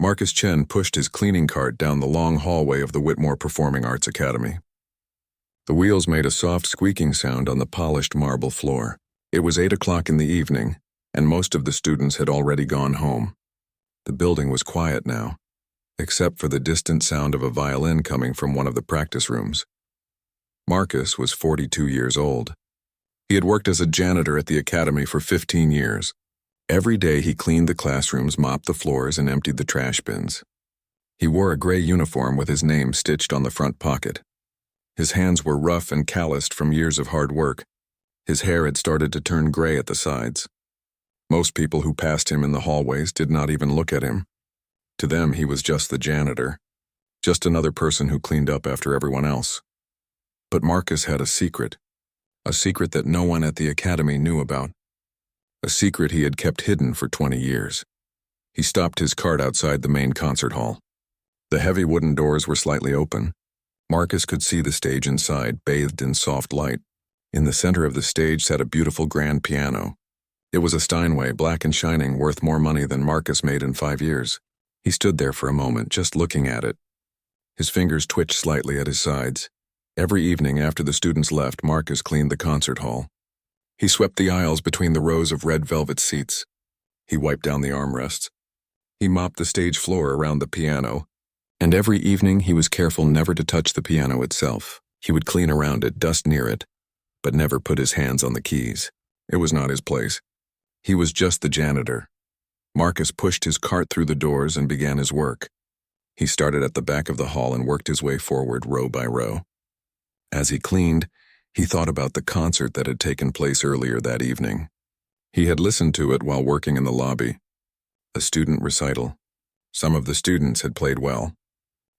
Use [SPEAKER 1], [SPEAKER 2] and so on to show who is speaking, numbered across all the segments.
[SPEAKER 1] Marcus Chen pushed his cleaning cart down the long hallway of the Whitmore Performing Arts Academy. The wheels made a soft squeaking sound on the polished marble floor. It was 8 o'clock in the evening, and most of the students had already gone home. The building was quiet now, except for the distant sound of a violin coming from one of the practice rooms. Marcus was 42 years old. He had worked as a janitor at the academy for 15 years. Every day he cleaned the classrooms, mopped the floors, and emptied the trash bins. He wore a gray uniform with his name stitched on the front pocket. His hands were rough and calloused from years of hard work. His hair had started to turn gray at the sides. Most people who passed him in the hallways did not even look at him. To them, he was just the janitor, just another person who cleaned up after everyone else. But Marcus had a secret that no one at the academy knew about, a secret he had kept hidden for 20 years. He stopped his cart outside the main concert hall. The heavy wooden doors were slightly open. Marcus could see the stage inside, bathed in soft light. In the center of the stage sat a beautiful grand piano. It was a Steinway, black and shining, worth more money than Marcus made in 5 years. He stood there for a moment, just looking at it. His fingers twitched slightly at his sides. Every evening after the students left, Marcus cleaned the concert hall. He swept the aisles between the rows of red velvet seats. He wiped down the armrests. He mopped the stage floor around the piano. And every evening he was careful never to touch the piano itself. He would clean around it, dust near it, but never put his hands on the keys. It was not his place. He was just the janitor. Marcus pushed his cart through the doors and began his work. He started at the back of the hall and worked his way forward row by row. As he cleaned, he thought about the concert that had taken place earlier that evening. He had listened to it while working in the lobby. A student recital. Some of the students had played well.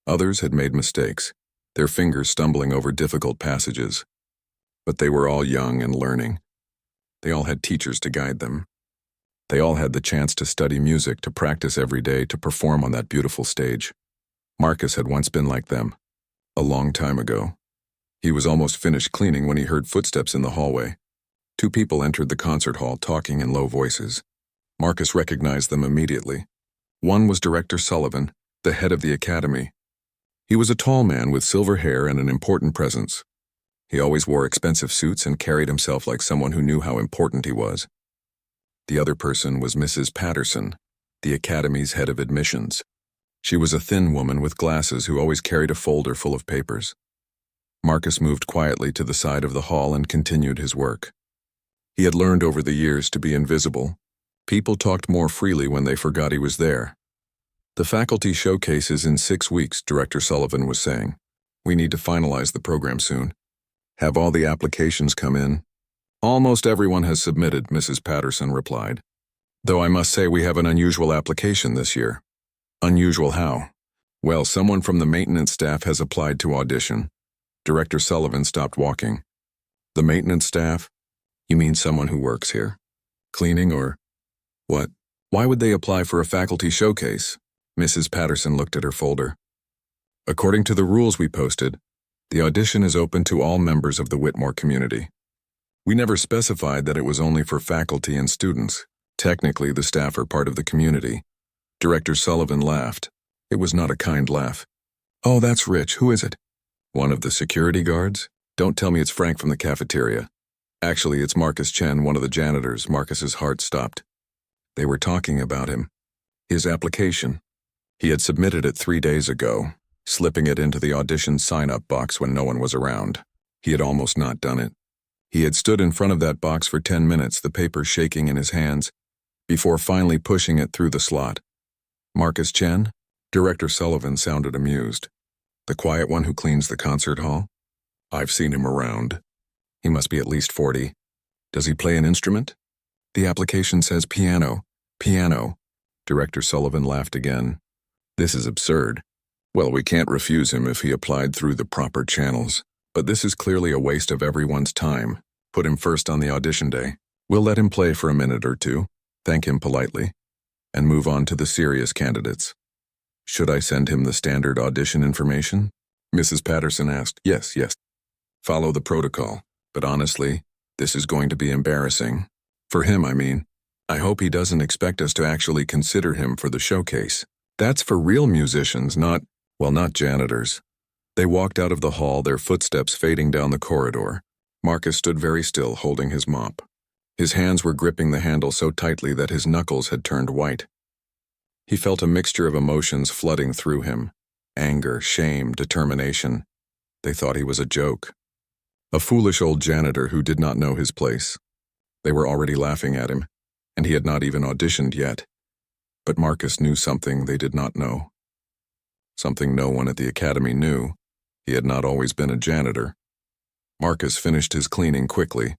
[SPEAKER 1] Others had made mistakes, their fingers stumbling over difficult passages. But they were all young and learning. They all had teachers to guide them. They all had the chance to study music, to practice every day, to perform on that beautiful stage. Marcus had once been like them, a long time ago. He was almost finished cleaning when he heard footsteps in the hallway. 2 people entered the concert hall, talking in low voices. Marcus recognized them immediately. One was Director Sullivan, the head of the academy. He was a tall man with silver hair and an important presence. He always wore expensive suits and carried himself like someone who knew how important he was. The other person was Mrs. Patterson, the academy's head of admissions. She was a thin woman with glasses who always carried a folder full of papers. Marcus moved quietly to the side of the hall and continued his work. He had learned over the years to be invisible. People talked more freely when they forgot he was there. The faculty showcase is in 6 weeks, Director Sullivan was saying. We need to finalize the program soon. Have all the applications come in? Almost everyone has submitted, Mrs. Patterson replied. Though I must say we have an unusual application this year. Unusual how? Well, someone from the maintenance staff has applied to audition. Director Sullivan stopped walking. The maintenance staff? You mean someone who works here? Cleaning or what? Why would they apply for a faculty showcase? Mrs. Patterson looked at her folder. According to the rules we posted, the audition is open to all members of the Whitmore community. We never specified that it was only for faculty and students. Technically, the staff are part of the community. Director Sullivan laughed. It was not a kind laugh. Oh, that's rich. Who is it? One of the security guards? Don't tell me it's Frank from the cafeteria. Actually, it's Marcus Chen, one of the janitors. Marcus's heart stopped. They were talking about him. His application. He had submitted it 3 days ago, slipping it into the audition sign-up box when no one was around. He had almost not done it. He had stood in front of that box for 10 minutes, the paper shaking in his hands, before finally pushing it through the slot. Marcus Chen? Director Sullivan sounded amused. The quiet one who cleans the concert hall? I've seen him around. He must be at least 40. Does he play an instrument? The application says piano. Piano. Director Sullivan laughed again. This is absurd. Well, we can't refuse him if he applied through the proper channels. But this is clearly a waste of everyone's time. Put him first on the audition day. We'll let him play for a minute or two, thank him politely, and move on to the serious candidates. Should I send him the standard audition information? Mrs. Patterson asked. Yes. Follow the protocol. But honestly, this is going to be embarrassing. For him, I mean. I hope he doesn't expect us to actually consider him for the showcase. That's for real musicians, not janitors. They walked out of the hall, their footsteps fading down the corridor. Marcus stood very still, holding his mop. His hands were gripping the handle so tightly that his knuckles had turned white. He felt a mixture of emotions flooding through him. Anger, shame, determination. They thought he was a joke. A foolish old janitor who did not know his place. They were already laughing at him, and he had not even auditioned yet. But Marcus knew something they did not know. Something no one at the academy knew. He had not always been a janitor. Marcus finished his cleaning quickly.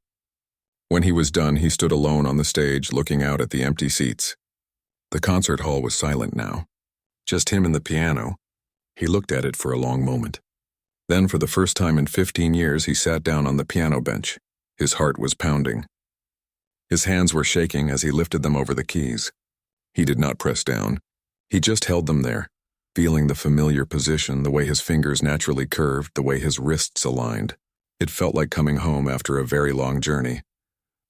[SPEAKER 1] When he was done, he stood alone on the stage, looking out at the empty seats. The concert hall was silent now. Just him and the piano. He looked at it for a long moment. Then, for the first time in 15 years, he sat down on the piano bench. His heart was pounding. His hands were shaking as he lifted them over the keys. He did not press down. He just held them there, feeling the familiar position, the way his fingers naturally curved, the way his wrists aligned. It felt like coming home after a very long journey.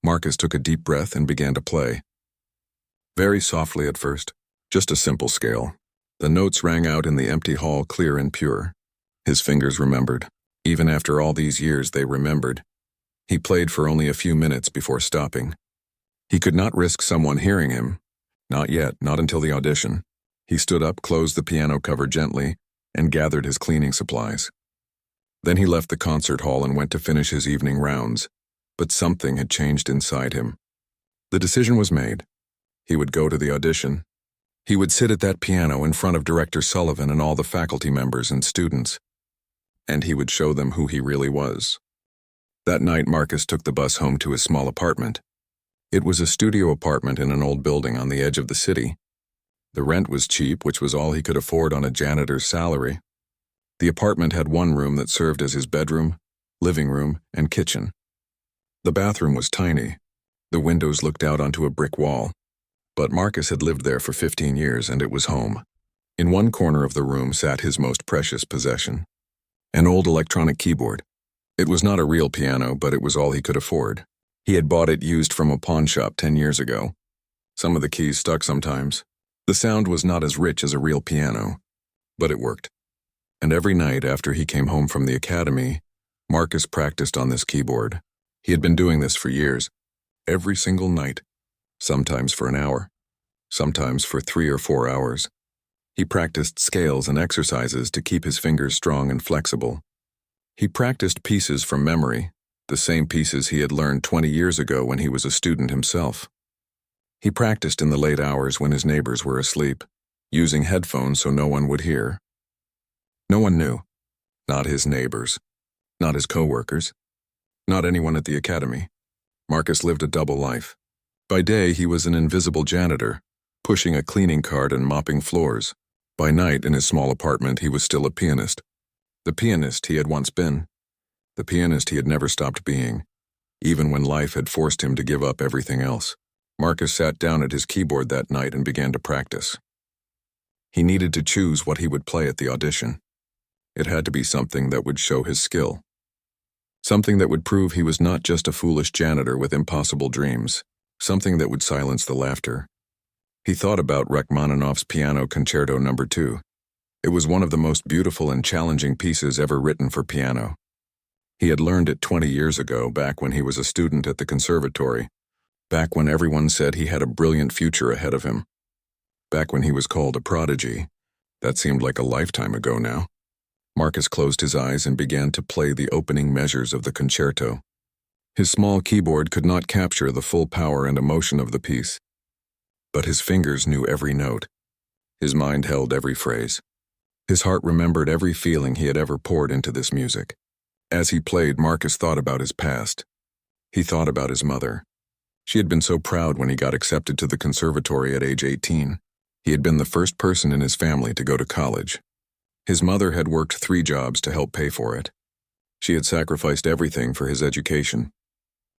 [SPEAKER 1] Marcus took a deep breath and began to play. Very softly at first, just a simple scale. The notes rang out in the empty hall, clear and pure. His fingers remembered. Even after all these years, they remembered. He played for only a few minutes before stopping. He could not risk someone hearing him. Not yet, not until the audition. He stood up, closed the piano cover gently, and gathered his cleaning supplies. Then he left the concert hall and went to finish his evening rounds. But something had changed inside him. The decision was made. He would go to the audition. He would sit at that piano in front of Director Sullivan and all the faculty members and students. And he would show them who he really was. That night, Marcus took the bus home to his small apartment. It was a studio apartment in an old building on the edge of the city. The rent was cheap, which was all he could afford on a janitor's salary. The apartment had one room that served as his bedroom, living room, and kitchen. The bathroom was tiny. The windows looked out onto a brick wall. But Marcus had lived there for 15 years, and it was home. In one corner of the room sat his most precious possession, an old electronic keyboard. It was not a real piano, but it was all he could afford. He had bought it used from a pawn shop 10 years ago. Some of the keys stuck sometimes. The sound was not as rich as a real piano, but it worked. And every night after he came home from the academy, Marcus practiced on this keyboard. He had been doing this for years, every single night. Sometimes for an hour, sometimes for 3 or 4 hours. He practiced scales and exercises to keep his fingers strong and flexible. He practiced pieces from memory, the same pieces he had learned 20 years ago when he was a student himself. He practiced in the late hours when his neighbors were asleep, using headphones so no one would hear. No one knew. Not his neighbors, not his co-workers, not anyone at the academy. Marcus lived a double life. By day, he was an invisible janitor, pushing a cleaning cart and mopping floors. By night, in his small apartment, he was still a pianist. The pianist he had once been. The pianist he had never stopped being, even when life had forced him to give up everything else. Marcus sat down at his keyboard that night and began to practice. He needed to choose what he would play at the audition. It had to be something that would show his skill. Something that would prove he was not just a foolish janitor with impossible dreams. Something that would silence the laughter. He thought about Rachmaninoff's Piano Concerto No. 2. It was one of the most beautiful and challenging pieces ever written for piano. He had learned it 20 years ago, back when he was a student at the conservatory, back when everyone said he had a brilliant future ahead of him, back when he was called a prodigy. That seemed like a lifetime ago now. Marcus closed his eyes and began to play the opening measures of the concerto. His small keyboard could not capture the full power and emotion of the piece, but his fingers knew every note. His mind held every phrase. His heart remembered every feeling he had ever poured into this music. As he played, Marcus thought about his past. He thought about his mother. She had been so proud when he got accepted to the conservatory at age 18. He had been the first person in his family to go to college. His mother had worked 3 jobs to help pay for it. She had sacrificed everything for his education.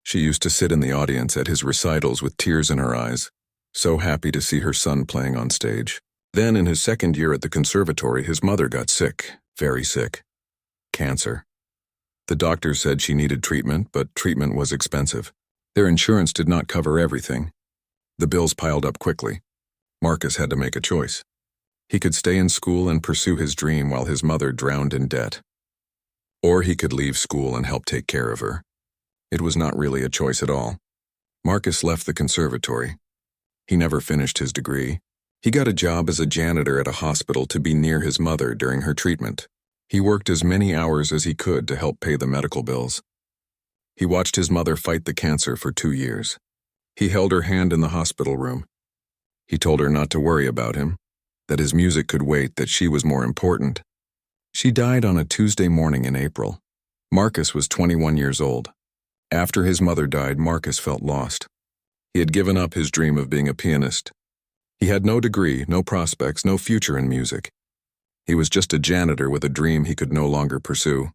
[SPEAKER 1] She used to sit in the audience at his recitals with tears in her eyes, so happy to see her son playing on stage. Then, in his second year at the conservatory, his mother got sick, very sick. Cancer. The doctors said she needed treatment, but treatment was expensive. Their insurance did not cover everything. The bills piled up quickly. Marcus had to make a choice. He could stay in school and pursue his dream while his mother drowned in debt. Or he could leave school and help take care of her. It was not really a choice at all. Marcus left the conservatory. He never finished his degree. He got a job as a janitor at a hospital to be near his mother during her treatment. He worked as many hours as he could to help pay the medical bills. He watched his mother fight the cancer for 2 years. He held her hand in the hospital room. He told her not to worry about him, that his music could wait, that she was more important. She died on a Tuesday morning in April. Marcus was 21 years old. After his mother died, Marcus felt lost. He had given up his dream of being a pianist. He had no degree, no prospects, no future in music. He was just a janitor with a dream he could no longer pursue.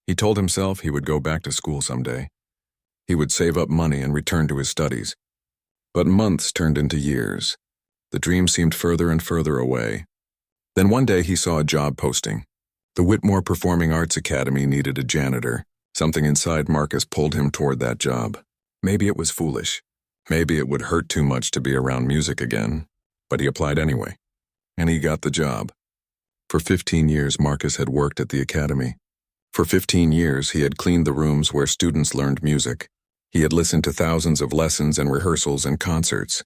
[SPEAKER 1] He told himself he would go back to school someday. He would save up money and return to his studies. But months turned into years. The dream seemed further and further away. Then one day he saw a job posting. The Whitmore Performing Arts Academy needed a janitor. Something inside Marcus pulled him toward that job. Maybe it was foolish. Maybe it would hurt too much to be around music again. But he applied anyway. And he got the job. For 15 years, Marcus had worked at the academy. For 15 years, he had cleaned the rooms where students learned music. He had listened to thousands of lessons and rehearsals and concerts.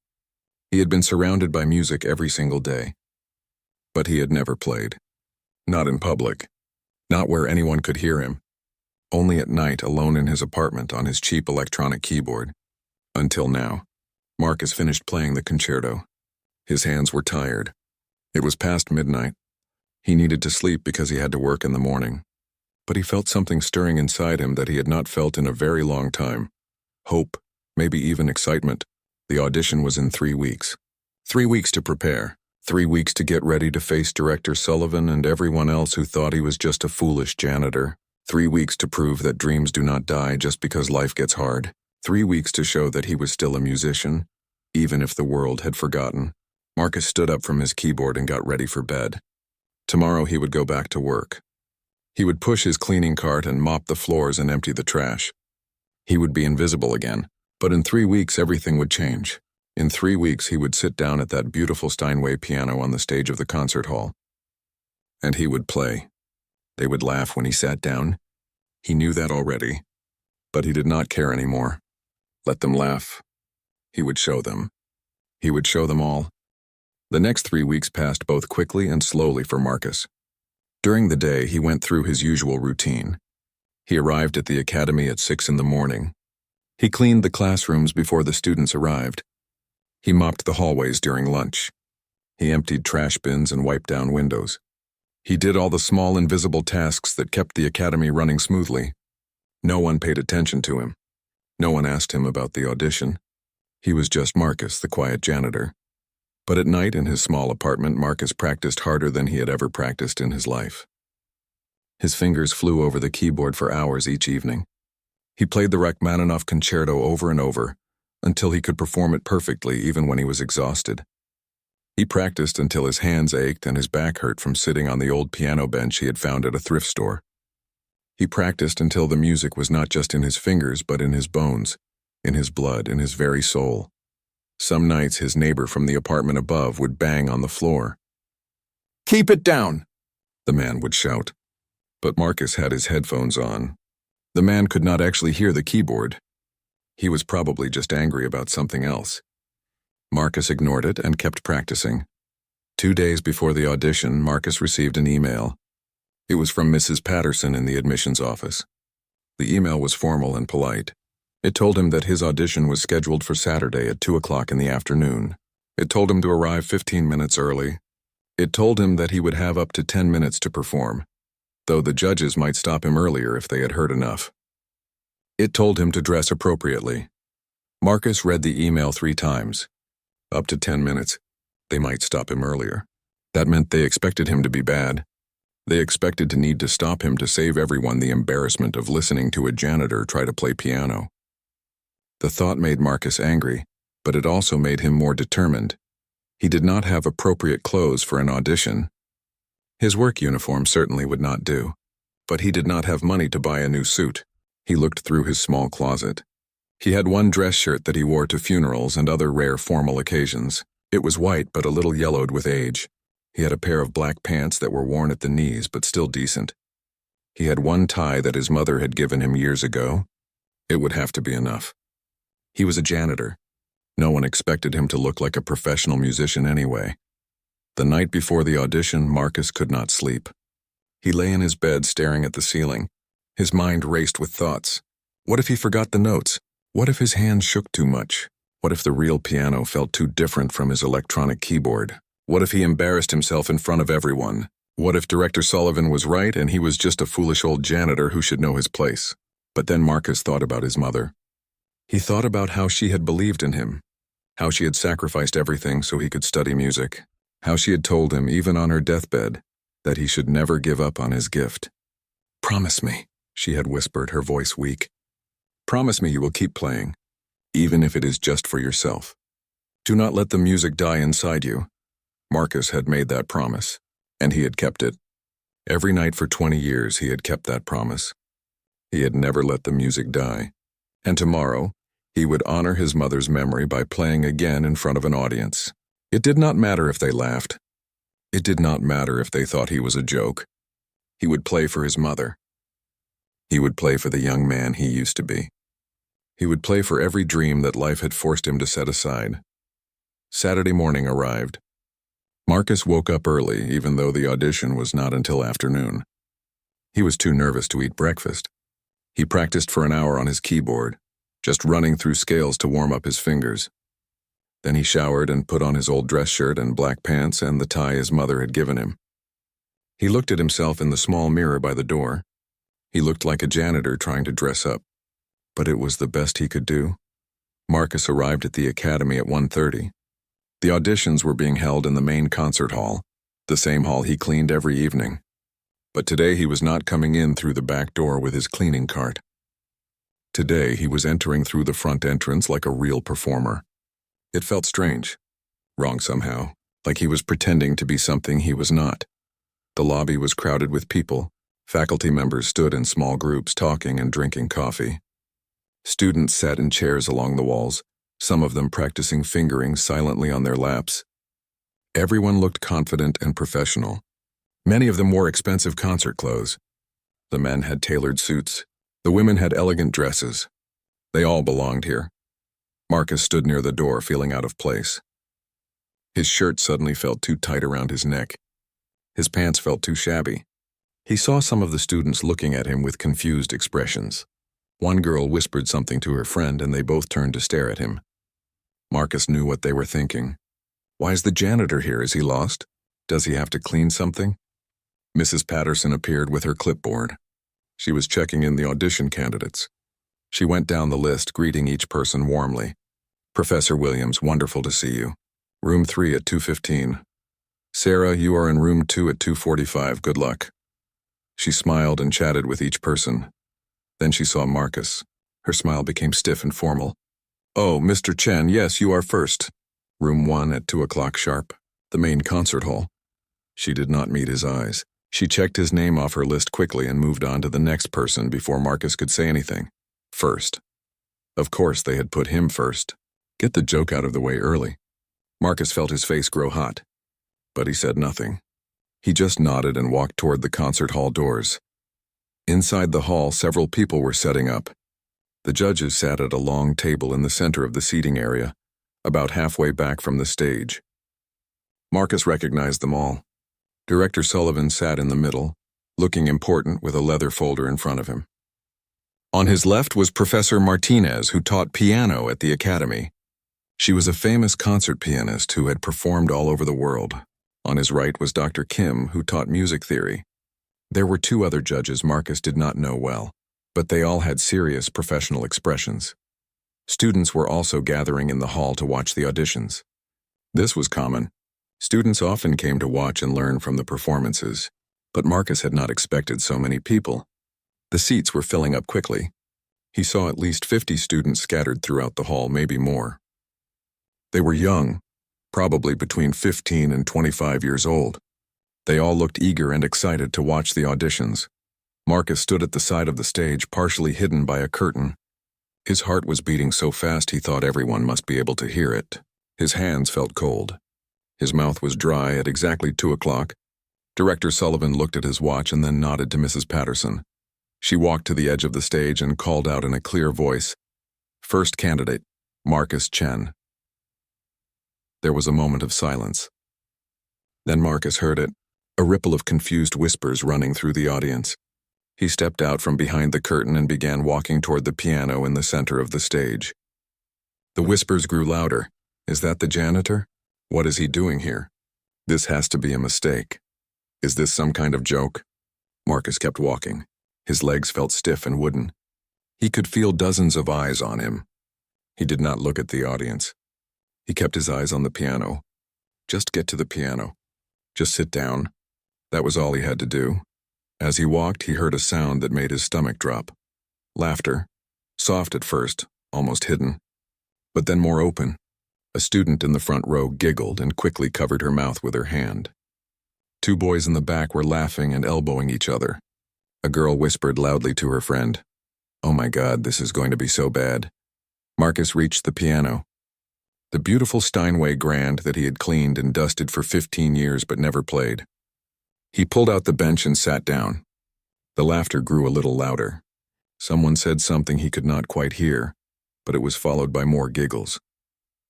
[SPEAKER 1] He had been surrounded by music every single day. But he had never played. Not in public. Not where anyone could hear him. Only at night, alone in his apartment on his cheap electronic keyboard. Until now. Marcus finished playing the concerto. His hands were tired. It was past midnight. He needed to sleep because he had to work in the morning. But he felt something stirring inside him that he had not felt in a very long time. Hope, maybe even excitement. The audition was in 3 weeks. 3 weeks to prepare. 3 weeks to get ready to face Director Sullivan and everyone else who thought he was just a foolish janitor. 3 weeks to prove that dreams do not die just because life gets hard. 3 weeks to show that he was still a musician, even if the world had forgotten. Marcus stood up from his keyboard and got ready for bed. Tomorrow he would go back to work. He would push his cleaning cart and mop the floors and empty the trash. He would be invisible again, but in 3 weeks everything would change. In 3 weeks he would sit down at that beautiful Steinway piano on the stage of the concert hall. And he would play. They would laugh when he sat down. He knew that already. But he did not care anymore. Let them laugh. He would show them. He would show them all. The next 3 weeks passed both quickly and slowly for Marcus. During the day, he went through his usual routine. He arrived at the academy at 6 in the morning. He cleaned the classrooms before the students arrived. He mopped the hallways during lunch. He emptied trash bins and wiped down windows. He did all the small invisible tasks that kept the academy running smoothly. No one paid attention to him. No one asked him about the audition. He was just Marcus, the quiet janitor. But at night in his small apartment, Marcus practiced harder than he had ever practiced in his life. His fingers flew over the keyboard for hours each evening. He played the Rachmaninoff concerto over and over, until he could perform it perfectly even when he was exhausted. He practiced until his hands ached and his back hurt from sitting on the old piano bench he had found at a thrift store. He practiced until the music was not just in his fingers but in his bones, in his blood, in his very soul. Some nights his neighbor from the apartment above would bang on the floor. "Keep it down!" the man would shout. But Marcus had his headphones on. The man could not actually hear the keyboard. He was probably just angry about something else. Marcus ignored it and kept practicing. 2 days before the audition, Marcus received an email. It was from Mrs. Patterson in the admissions office. The email was formal and polite. It told him that his audition was scheduled for Saturday at 2 o'clock in the afternoon. It told him to arrive 15 minutes early. It told him that he would have up to 10 minutes to perform, though the judges might stop him earlier if they had heard enough. It told him to dress appropriately. Marcus read the email 3 times. Up to 10 minutes. They might stop him earlier. That meant they expected him to be bad. They expected to need to stop him to save everyone the embarrassment of listening to a janitor try to play piano. The thought made Marcus angry, but it also made him more determined. He did not have appropriate clothes for an audition. His work uniform certainly would not do, but he did not have money to buy a new suit. He looked through his small closet. He had one dress shirt that he wore to funerals and other rare formal occasions. It was white but a little yellowed with age. He had a pair of black pants that were worn at the knees but still decent. He had one tie that his mother had given him years ago. It would have to be enough. He was a janitor. No one expected him to look like a professional musician anyway. The night before the audition, Marcus could not sleep. He lay in his bed staring at the ceiling. His mind raced with thoughts. What if he forgot the notes? What if his hands shook too much? What if the real piano felt too different from his electronic keyboard? What if he embarrassed himself in front of everyone? What if Director Sullivan was right and he was just a foolish old janitor who should know his place? But then Marcus thought about his mother. He thought about how she had believed in him, how she had sacrificed everything so he could study music, how she had told him, even on her deathbed, that he should never give up on his gift. "Promise me," she had whispered, her voice weak. "Promise me you will keep playing, even if it is just for yourself. Do not let the music die inside you." Marcus had made that promise, and he had kept it. Every night for 20 years he had kept that promise. He had never let the music die. And tomorrow, he would honor his mother's memory by playing again in front of an audience. It did not matter if they laughed. It did not matter if they thought he was a joke. He would play for his mother. He would play for the young man he used to be. He would play for every dream that life had forced him to set aside. Saturday morning arrived. Marcus woke up early, even though the audition was not until afternoon. He was too nervous to eat breakfast. He practiced for an hour on his keyboard, just running through scales to warm up his fingers. Then he showered and put on his old dress shirt and black pants and the tie his mother had given him. He looked at himself in the small mirror by the door. He looked like a janitor trying to dress up, but it was the best he could do. Marcus arrived at the academy at 1:30. The auditions were being held in the main concert hall, the same hall he cleaned every evening. But today he was not coming in through the back door with his cleaning cart. Today he was entering through the front entrance like a real performer. It felt strange, wrong somehow, like he was pretending to be something he was not. The lobby was crowded with people. Faculty members stood in small groups talking and drinking coffee. Students sat in chairs along the walls, some of them practicing fingering silently on their laps. Everyone looked confident and professional. Many of them wore expensive concert clothes. The men had tailored suits. The women had elegant dresses. They all belonged here. Marcus stood near the door, feeling out of place. His shirt suddenly felt too tight around his neck. His pants felt too shabby. He saw some of the students looking at him with confused expressions. One girl whispered something to her friend, and they both turned to stare at him. Marcus knew what they were thinking. Why is the janitor here? Is he lost? Does he have to clean something? Mrs. Patterson appeared with her clipboard. She was checking in the audition candidates. She went down the list, greeting each person warmly. "Professor Williams, wonderful to see you. Room 3 at 2:15. Sarah, you are in room 2 at 2:45. Good luck." She smiled and chatted with each person. Then she saw Marcus. Her smile became stiff and formal. "Oh, Mr. Chen, yes, you are first. Room 1 at 2 o'clock sharp. The main concert hall." She did not meet his eyes. She checked his name off her list quickly and moved on to the next person before Marcus could say anything. First. Of course they had put him first. Get the joke out of the way early. Marcus felt his face grow hot, but he said nothing. He just nodded and walked toward the concert hall doors. Inside the hall, several people were setting up. The judges sat at a long table in the center of the seating area, about halfway back from the stage. Marcus recognized them all. Director Sullivan sat in the middle, looking important with a leather folder in front of him. On his left was Professor Martinez, who taught piano at the academy. She was a famous concert pianist who had performed all over the world. On his right was Dr. Kim, who taught music theory. There were 2 other judges Marcus did not know well, but they all had serious professional expressions. Students were also gathering in the hall to watch the auditions. This was common. Students often came to watch and learn from the performances, but Marcus had not expected so many people. The seats were filling up quickly. He saw at least 50 students scattered throughout the hall, maybe more. They were young, probably between 15 and 25 years old. They all looked eager and excited to watch the auditions. Marcus stood at the side of the stage, partially hidden by a curtain. His heart was beating so fast he thought everyone must be able to hear it. His hands felt cold. His mouth was dry at exactly 2 o'clock. Director Sullivan looked at his watch and then nodded to Mrs. Patterson. She walked to the edge of the stage and called out in a clear voice, "First candidate, Marcus Chen." There was a moment of silence. Then Marcus heard it, a ripple of confused whispers running through the audience. He stepped out from behind the curtain and began walking toward the piano in the center of the stage. The whispers grew louder. "Is that the janitor? What is he doing here? This has to be a mistake. Is this some kind of joke?" Marcus kept walking. His legs felt stiff and wooden. He could feel dozens of eyes on him. He did not look at the audience. He kept his eyes on the piano. Just get to the piano. Just sit down. That was all he had to do. As he walked, he heard a sound that made his stomach drop. Laughter. Soft at first, almost hidden, but then more open. A student in the front row giggled and quickly covered her mouth with her hand. 2 boys in the back were laughing and elbowing each other. A girl whispered loudly to her friend, "Oh my God, this is going to be so bad." Marcus reached the piano. The beautiful Steinway grand that he had cleaned and dusted for 15 years but never played. He pulled out the bench and sat down. The laughter grew a little louder. Someone said something he could not quite hear, but it was followed by more giggles.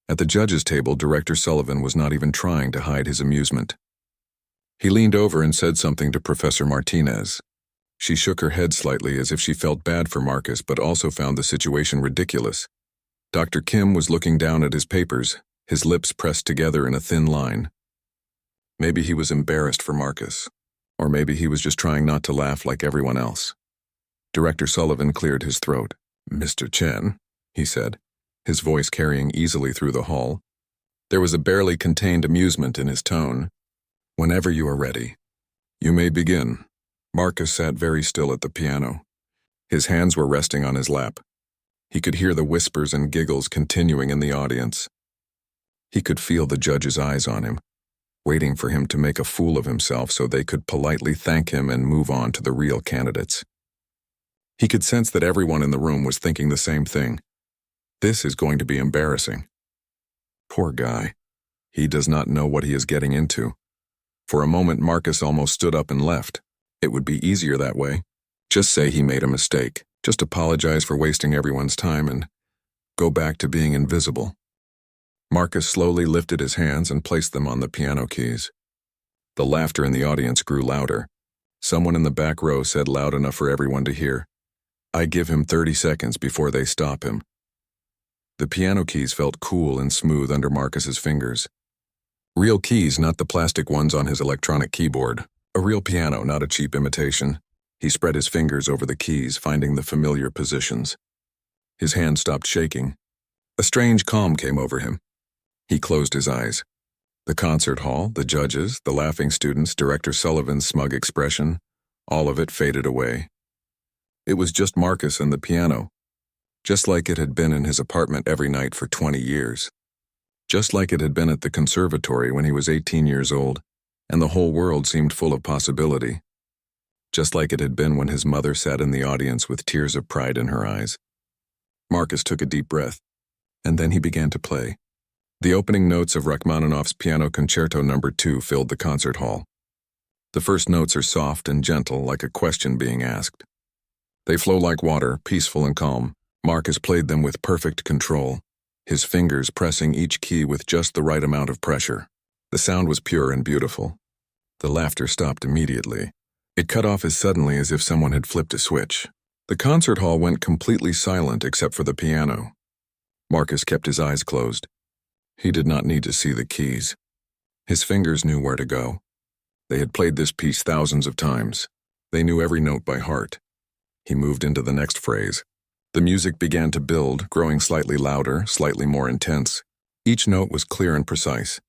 [SPEAKER 1] At the judges' table, Director Sullivan was not even trying to hide his amusement. He leaned over and said something to Professor Martinez. She shook her head slightly as if she felt bad for Marcus but also found the situation ridiculous. Dr. Kim was looking down at his papers, his lips pressed together in a thin line. Maybe he was embarrassed for Marcus, or maybe he was just trying not to laugh like everyone else. Director Sullivan cleared his throat. "Mr. Chen," he said, his voice carrying easily through the hall. There was a barely contained amusement in his tone. "Whenever you are ready, you may begin." Marcus sat very still at the piano. His hands were resting on his lap. He could hear the whispers and giggles continuing in the audience. He could feel the judges' eyes on him, waiting for him to make a fool of himself so they could politely thank him and move on to the real candidates. He could sense that everyone in the room was thinking the same thing. This is going to be embarrassing. Poor guy. He does not know what he is getting into. For a moment, Marcus almost stood up and left. It would be easier that way. Just say he made a mistake. Just apologize for wasting everyone's time and go back to being invisible. Marcus slowly lifted his hands and placed them on the piano keys. The laughter in the audience grew louder. Someone in the back row said loud enough for everyone to hear, "I give him 30 seconds before they stop him." The piano keys felt cool and smooth under Marcus's fingers. Real keys, not the plastic ones on his electronic keyboard. A real piano, not a cheap imitation. He spread his fingers over the keys, finding the familiar positions. His hand stopped shaking. A strange calm came over him. He closed his eyes. The concert hall, the judges, the laughing students, Director Sullivan's smug expression, all of it faded away. It was just Marcus and the piano, just like it had been in his apartment every night for 20 years. Just like it had been at the conservatory when he was 18 years old, and the whole world seemed full of possibility. Just like it had been when his mother sat in the audience with tears of pride in her eyes. Marcus took a deep breath, and then he began to play. The opening notes of Rachmaninoff's Piano Concerto No. 2 filled the concert hall. The first notes are soft and gentle, like a question being asked. They flow like water, peaceful and calm. Marcus played them with perfect control, his fingers pressing each key with just the right amount of pressure. The sound was pure and beautiful. The laughter stopped immediately. It cut off as suddenly as if someone had flipped a switch. The concert hall went completely silent except for the piano. Marcus kept his eyes closed. He did not need to see the keys. His fingers knew where to go. They had played this piece thousands of times. They knew every note by heart. He moved into the next phrase. The music began to build, growing slightly louder, slightly more intense. Each note was clear and precise.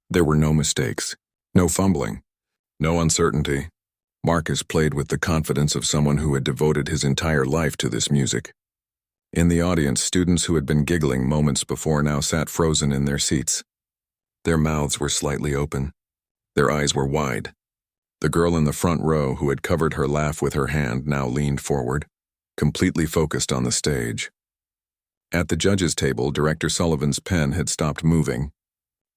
[SPEAKER 1] There were no mistakes, no fumbling, no uncertainty. Marcus played with the confidence of someone who had devoted his entire life to this music. In the audience, students who had been giggling moments before now sat frozen in their seats. Their mouths were slightly open. Their eyes were wide. The girl in the front row who had covered her laugh with her hand now leaned forward, completely focused on the stage. At the judges' table, Director Sullivan's pen had stopped moving.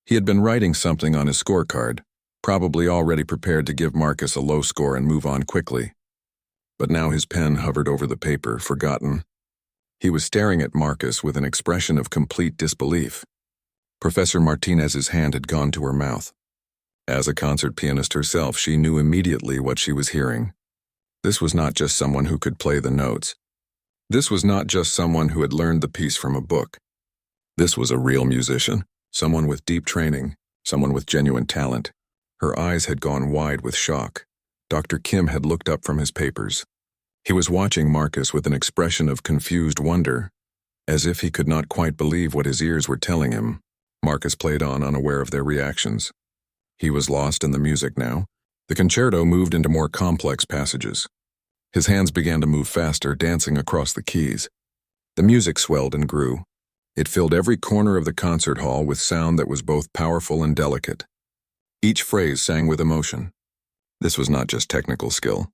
[SPEAKER 1] He had been writing something on his scorecard, probably already prepared to give Marcus a low score and move on quickly. But now his pen hovered over the paper, forgotten. He was staring at Marcus with an expression of complete disbelief. Professor Martinez's hand had gone to her mouth. As a concert pianist herself, she knew immediately what she was hearing. This was not just someone who could play the notes. This was not just someone who had learned the piece from a book. This was a real musician, someone with deep training, someone with genuine talent. Her eyes had gone wide with shock. Dr. Kim had looked up from his papers. He was watching Marcus with an expression of confused wonder, as if he could not quite believe what his ears were telling him. Marcus played on, unaware of their reactions. He was lost in the music now. The concerto moved into more complex passages. His hands began to move faster, dancing across the keys. The music swelled and grew. It filled every corner of the concert hall with sound that was both powerful and delicate. Each phrase sang with emotion. This was not just technical skill.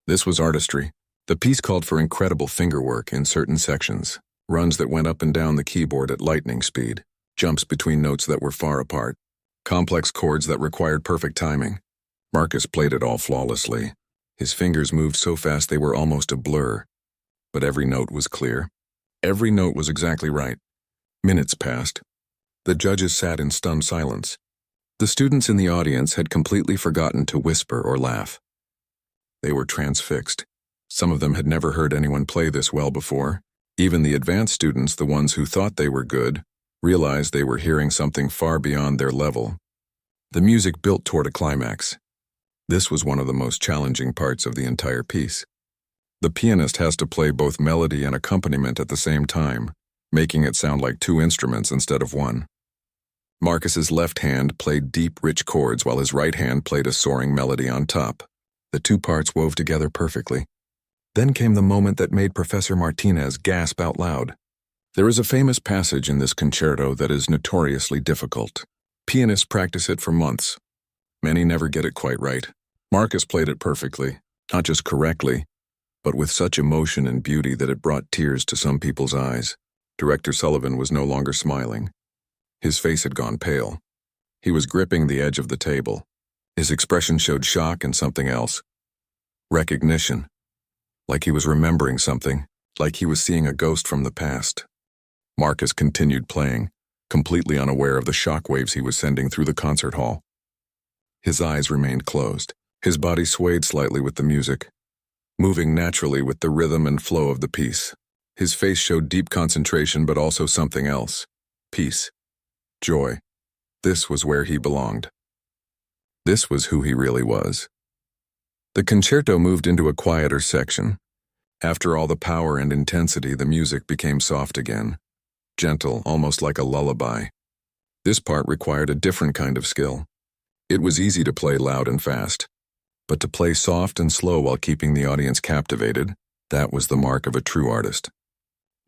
[SPEAKER 1] This was artistry. The piece called for incredible fingerwork in certain sections, runs that went up and down the keyboard at lightning speed, jumps between notes that were far apart, complex chords that required perfect timing. Marcus played it all flawlessly. His fingers moved so fast they were almost a blur. But every note was clear. Every note was exactly right. Minutes passed. The judges sat in stunned silence. The students in the audience had completely forgotten to whisper or laugh. They were transfixed. Some of them had never heard anyone play this well before. Even the advanced students, the ones who thought they were good, realized they were hearing something far beyond their level. The music built toward a climax. This was one of the most challenging parts of the entire piece. The pianist has to play both melody and accompaniment at the same time, making it sound like two instruments instead of one. Marcus's left hand played deep, rich chords while his right hand played a soaring melody on top. The two parts wove together perfectly. Then came the moment that made Professor Martinez gasp out loud. There is a famous passage in this concerto that is notoriously difficult. Pianists practice it for months. Many never get it quite right. Marcus played it perfectly, not just correctly, but with such emotion and beauty that it brought tears to some people's eyes. Director Sullivan was no longer smiling. His face had gone pale. He was gripping the edge of the table. His expression showed shock and something else. Recognition. Like he was remembering something, like he was seeing a ghost from the past. Marcus continued playing, completely unaware of the shockwaves he was sending through the concert hall. His eyes remained closed. His body swayed slightly with the music, moving naturally with the rhythm and flow of the piece. His face showed deep concentration, but also something else. Peace. Joy. This was where he belonged. This was who he really was. The concerto moved into a quieter section. After all the power and intensity, the music became soft again, gentle, almost like a lullaby. This part required a different kind of skill. It was easy to play loud and fast, but to play soft and slow while keeping the audience captivated, that was the mark of a true artist.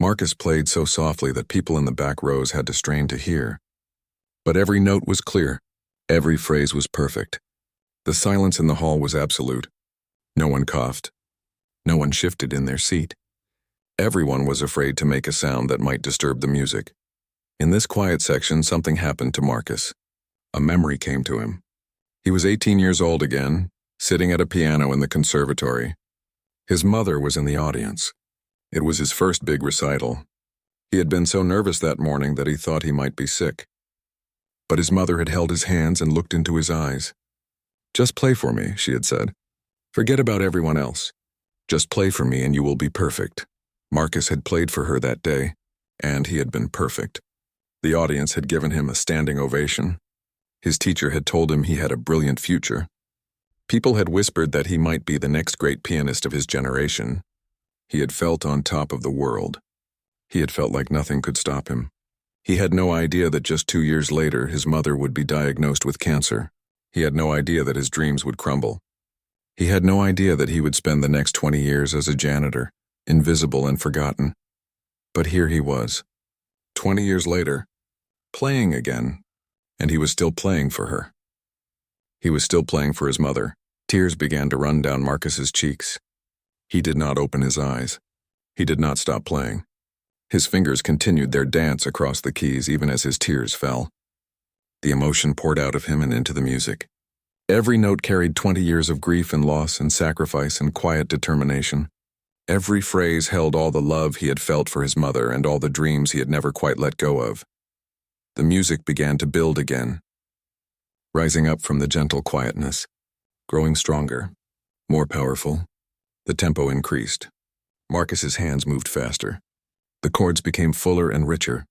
[SPEAKER 1] Marcus played so softly that people in the back rows had to strain to hear. But every note was clear. Every phrase was perfect. The silence in the hall was absolute. No one coughed. No one shifted in their seat. Everyone was afraid to make a sound that might disturb the music. In this quiet section, something happened to Marcus. A memory came to him. He was 18 years old again, sitting at a piano in the conservatory. His mother was in the audience. It was his first big recital. He had been so nervous that morning that he thought he might be sick. But his mother had held his hands and looked into his eyes. "Just play for me," she had said. "Forget about everyone else. Just play for me and you will be perfect." Marcus had played for her that day, and he had been perfect. The audience had given him a standing ovation. His teacher had told him he had a brilliant future. People had whispered that he might be the next great pianist of his generation. He had felt on top of the world. He had felt like nothing could stop him. He had no idea that just 2 years later his mother would be diagnosed with cancer. He had no idea that his dreams would crumble. He had no idea that he would spend the next 20 years as a janitor, invisible and forgotten. But here he was, 20 years later, playing again, and he was still playing for her. He was still playing for his mother. Tears began to run down Marcus's cheeks. He did not open his eyes. He did not stop playing. His fingers continued their dance across the keys even as his tears fell. The emotion poured out of him and into the music. Every note carried 20 years of grief and loss and sacrifice and quiet determination. Every phrase held all the love he had felt for his mother and all the dreams he had never quite let go of. The music began to build again, rising up from the gentle quietness, growing stronger, more powerful. The tempo increased. Marcus's hands moved faster. The chords became fuller and richer.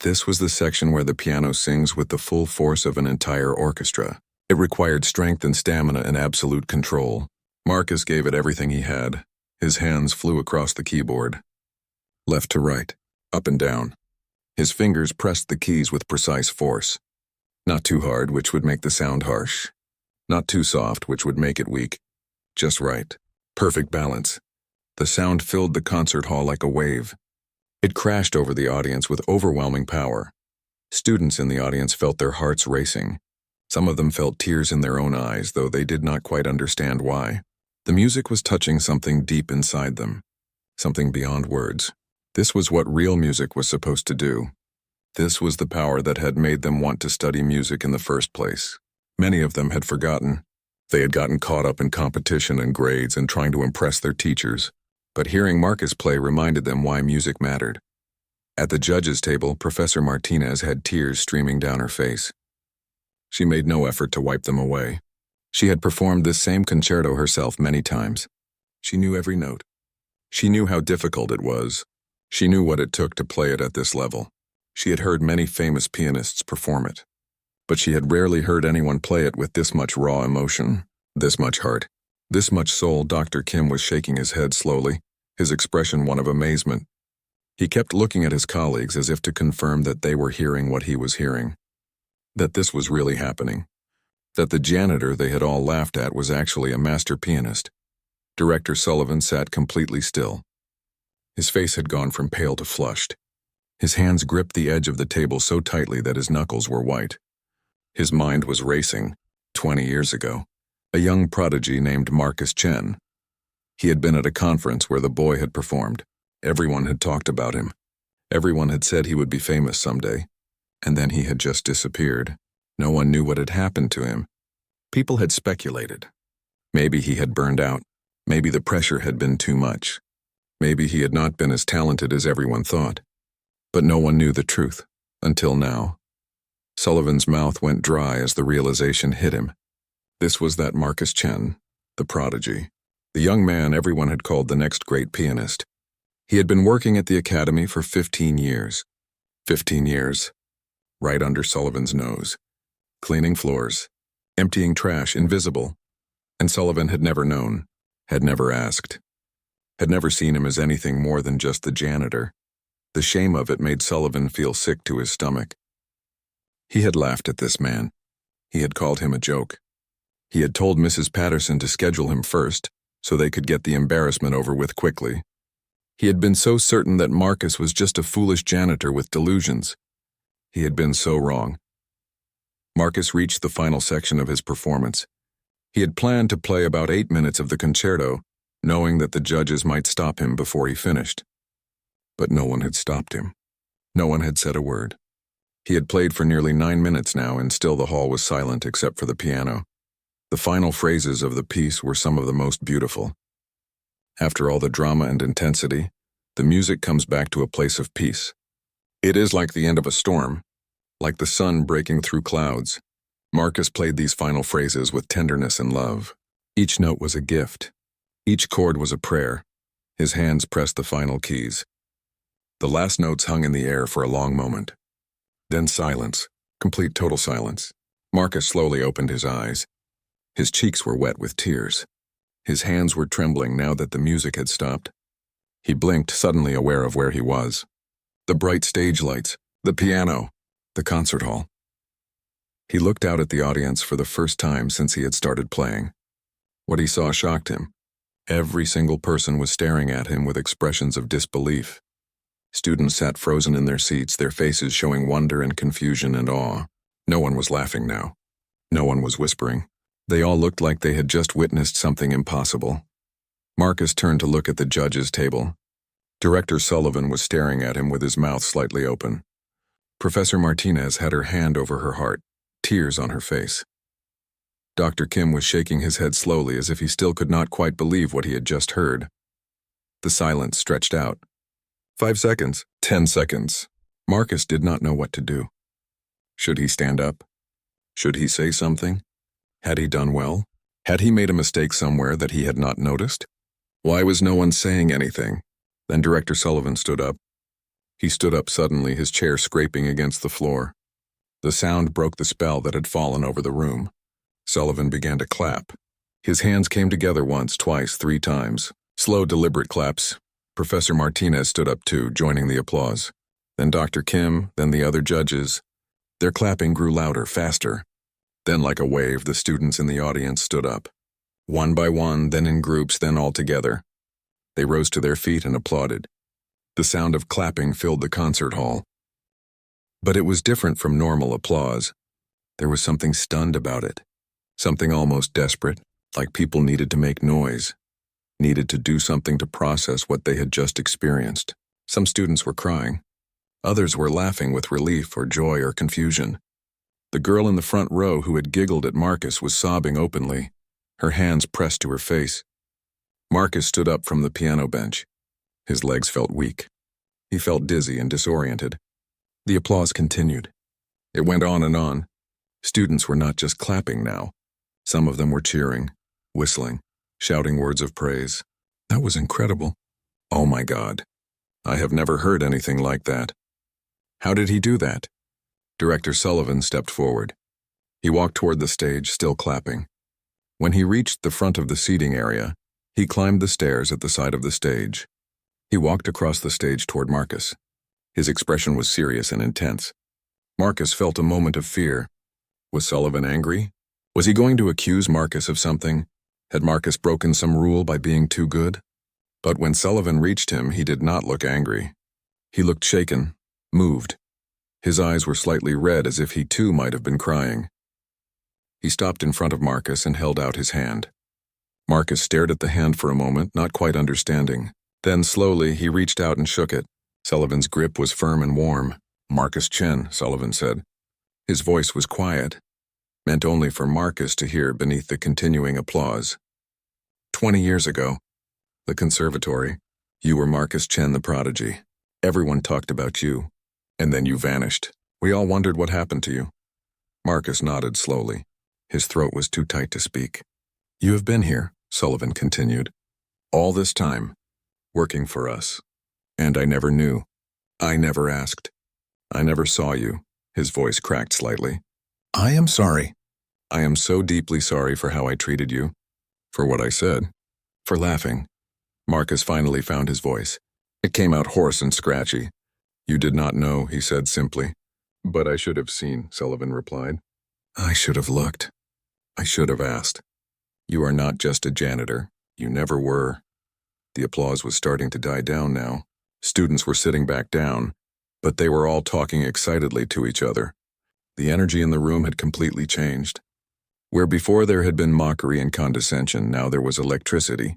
[SPEAKER 1] This was the section where the piano sings with the full force of an entire orchestra. It required strength and stamina and absolute control. Marcus gave it everything he had. His hands flew across the keyboard, left to right, up and down. His fingers pressed the keys with precise force. Not too hard, which would make the sound harsh. Not too soft, which would make it weak. Just right. Perfect balance. The sound filled the concert hall like a wave. It crashed over the audience with overwhelming power. Students in the audience felt their hearts racing. Some of them felt tears in their own eyes, though they did not quite understand why. The music was touching something deep inside them, something beyond words. This was what real music was supposed to do. This was the power that had made them want to study music in the first place. Many of them had forgotten. They had gotten caught up in competition and grades and trying to impress their teachers. But hearing Marcus play reminded them why music mattered. At the judges' table, Professor Martinez had tears streaming down her face. She made no effort to wipe them away. She had performed this same concerto herself many times. She knew every note. She knew how difficult it was. She knew what it took to play it at this level. She had heard many famous pianists perform it. But she had rarely heard anyone play it with this much raw emotion, this much heart, this much soul. Dr. Kim was shaking his head slowly, his expression one of amazement. He kept looking at his colleagues as if to confirm that they were hearing what he was hearing. That this was really happening. That the janitor they had all laughed at was actually a master pianist. Director Sullivan sat completely still. His face had gone from pale to flushed. His hands gripped the edge of the table so tightly that his knuckles were white. His mind was racing. 20 years ago, a young prodigy named Marcus Chen. He had been at a conference where the boy had performed. Everyone had talked about him. Everyone had said he would be famous someday. And then he had just disappeared. No one knew what had happened to him. People had speculated. Maybe he had burned out. Maybe the pressure had been too much. Maybe he had not been as talented as everyone thought. But no one knew the truth, until now. Sullivan's mouth went dry as the realization hit him. This was that Marcus Chen, the prodigy, the young man everyone had called the next great pianist. He had been working at the academy for 15 years. 15 years, right under Sullivan's nose. Cleaning floors, emptying trash, invisible. And Sullivan had never known, had never asked, had never seen him as anything more than just the janitor. The shame of it made Sullivan feel sick to his stomach. He had laughed at this man. He had called him a joke. He had told Mrs. Patterson to schedule him first, so they could get the embarrassment over with quickly. He had been so certain that Marcus was just a foolish janitor with delusions. He had been so wrong. Marcus reached the final section of his performance. He had planned to play about 8 minutes of the concerto, knowing that the judges might stop him before he finished. But no one had stopped him. No one had said a word. He had played for nearly 9 minutes now, and still the hall was silent except for the piano. The final phrases of the piece were some of the most beautiful. After all the drama and intensity, the music comes back to a place of peace. It is like the end of a storm, like the sun breaking through clouds. Marcus played these final phrases with tenderness and love. Each note was a gift. Each chord was a prayer. His hands pressed the final keys. The last notes hung in the air for a long moment. Then silence, complete total silence. Marcus slowly opened his eyes. His cheeks were wet with tears. His hands were trembling now that the music had stopped. He blinked, suddenly aware of where he was. The bright stage lights, the piano, the concert hall. He looked out at the audience for the first time since he had started playing. What he saw shocked him. Every single person was staring at him with expressions of disbelief. Students sat frozen in their seats, their faces showing wonder and confusion and awe. No one was laughing now. No one was whispering. They all looked like they had just witnessed something impossible. Marcus turned to look at the judges' table. Director Sullivan was staring at him with his mouth slightly open. Professor Martinez had her hand over her heart, tears on her face. Dr. Kim was shaking his head slowly as if he still could not quite believe what he had just heard. The silence stretched out. 5 seconds, 10 seconds. Marcus did not know what to do. Should he stand up? Should he say something? Had he done well? Had he made a mistake somewhere that he had not noticed? Why was no one saying anything? Then Director Sullivan stood up. He stood up suddenly, his chair scraping against the floor. The sound broke the spell that had fallen over the room. Sullivan began to clap. His hands came together once, twice, 3 times. Slow, deliberate claps. Professor Martinez stood up too, joining the applause. Then Dr. Kim, then the other judges. Their clapping grew louder, faster. Then, like a wave, the students in the audience stood up. One by one, then in groups, then all together. They rose to their feet and applauded. The sound of clapping filled the concert hall. But it was different from normal applause. There was something stunned about it. Something almost desperate, like people needed to make noise. Needed to do something to process what they had just experienced. Some students were crying. Others were laughing with relief or joy or confusion. The girl in the front row who had giggled at Marcus was sobbing openly, her hands pressed to her face. Marcus stood up from the piano bench. His legs felt weak. He felt dizzy and disoriented. The applause continued. It went on and on. Students were not just clapping now. Some of them were cheering, whistling, shouting words of praise. That was incredible. Oh my God. I have never heard anything like that. How did he do that? Director Sullivan stepped forward. He walked toward the stage, still clapping. When he reached the front of the seating area, he climbed the stairs at the side of the stage. He walked across the stage toward Marcus. His expression was serious and intense. Marcus felt a moment of fear. Was Sullivan angry? Was he going to accuse Marcus of something? Had Marcus broken some rule by being too good? But when Sullivan reached him, he did not look angry. He looked shaken, moved. His eyes were slightly red as if he too might have been crying. He stopped in front of Marcus and held out his hand. Marcus stared at the hand for a moment, not quite understanding. Then slowly he reached out and shook it. Sullivan's grip was firm and warm. Marcus Chen, Sullivan said. His voice was quiet, meant only for Marcus to hear beneath the continuing applause. 20 years ago, the conservatory, you were Marcus Chen the prodigy. Everyone talked about you. And then you vanished. We all wondered what happened to you. Marcus nodded slowly. His throat was too tight to speak. You have been here, Sullivan continued. All this time, working for us. And I never knew. I never asked. I never saw you. His voice cracked slightly. I am sorry. I am so deeply sorry for how I treated you. For what I said. For laughing. Marcus finally found his voice. It came out hoarse and scratchy. You did not know, he said simply. But I should have seen, Sullivan replied. I should have looked. I should have asked. You are not just a janitor. You never were. The applause was starting to die down now. Students were sitting back down, but they were all talking excitedly to each other. The energy in the room had completely changed. Where before there had been mockery and condescension, now there was electricity,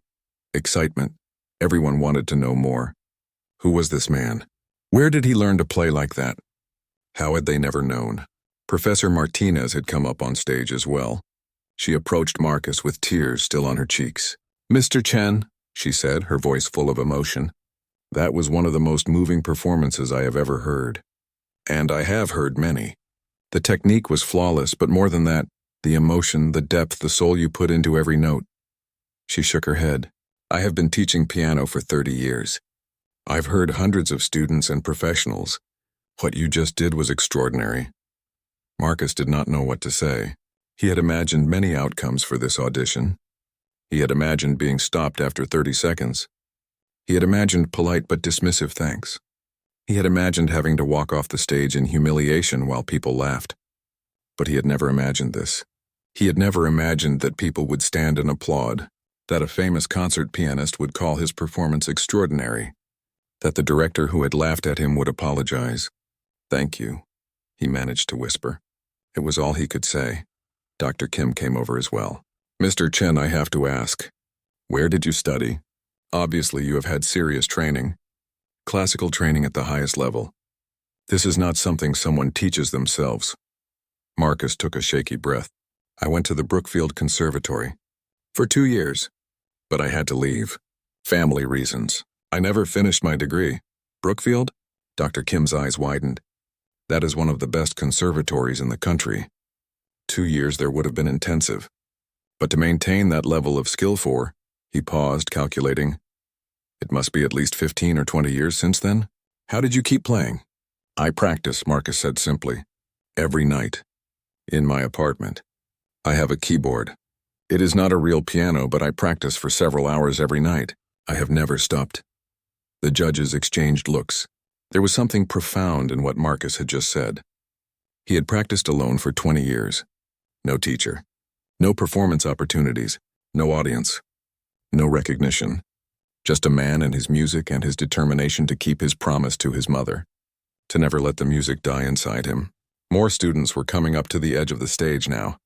[SPEAKER 1] excitement. Everyone wanted to know more. Who was this man? Where did he learn to play like that? How had they never known? Professor Martinez had come up on stage as well. She approached Marcus with tears still on her cheeks. Mr. Chen, she said, her voice full of emotion. That was one of the most moving performances I have ever heard. And I have heard many. The technique was flawless, but more than that, the emotion, the depth, the soul you put into every note. She shook her head. I have been teaching piano for 30 years. I've heard hundreds of students and professionals. What you just did was extraordinary. Marcus did not know what to say. He had imagined many outcomes for this audition. He had imagined being stopped after 30 seconds. He had imagined polite but dismissive thanks. He had imagined having to walk off the stage in humiliation while people laughed. But he had never imagined this. He had never imagined that people would stand and applaud, that a famous concert pianist would call his performance extraordinary, that the director who had laughed at him would apologize. Thank you, he managed to whisper. It was all he could say. Dr. Kim came over as well. Mr. Chen, I have to ask, where did you study? Obviously, you have had serious training. Classical training at the highest level. This is not something someone teaches themselves. Marcus took a shaky breath. I went to the Brookfield Conservatory. For 2 years. But I had to leave. Family reasons. I never finished my degree. Brookfield? Dr. Kim's eyes widened. That is one of the best conservatories in the country. 2 years there would have been intensive. But to maintain that level of skill for, he paused, calculating. It must be at least 15 or 20 years since then? How did you keep playing? I practice, Marcus said simply. Every night. In my apartment. I have a keyboard. It is not a real piano, but I practice for several hours every night. I have never stopped. The judges exchanged looks. There was something profound in what Marcus had just said. He had practiced alone for 20 years. No teacher. No performance opportunities. No audience. No recognition. Just a man and his music and his determination to keep his promise to his mother. To never let the music die inside him. More students were coming up to the edge of the stage now.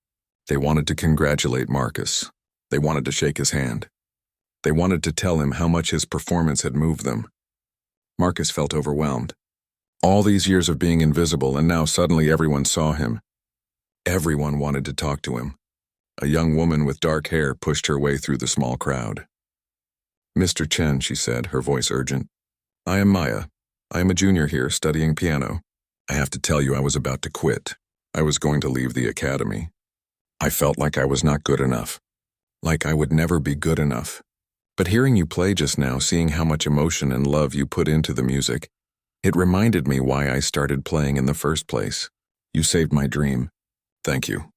[SPEAKER 1] They wanted to congratulate Marcus. They wanted to shake his hand. They wanted to tell him how much his performance had moved them. Marcus felt overwhelmed. All these years of being invisible, and now suddenly everyone saw him. Everyone wanted to talk to him. A young woman with dark hair pushed her way through the small crowd. Mr. Chen, she said, her voice urgent. I am Maya. I am a junior here studying piano. I have to tell you I was about to quit. I was going to leave the academy. I felt like I was not good enough. Like I would never be good enough. But hearing you play just now, seeing how much emotion and love you put into the music, it reminded me why I started playing in the first place. You saved my dream. Thank you.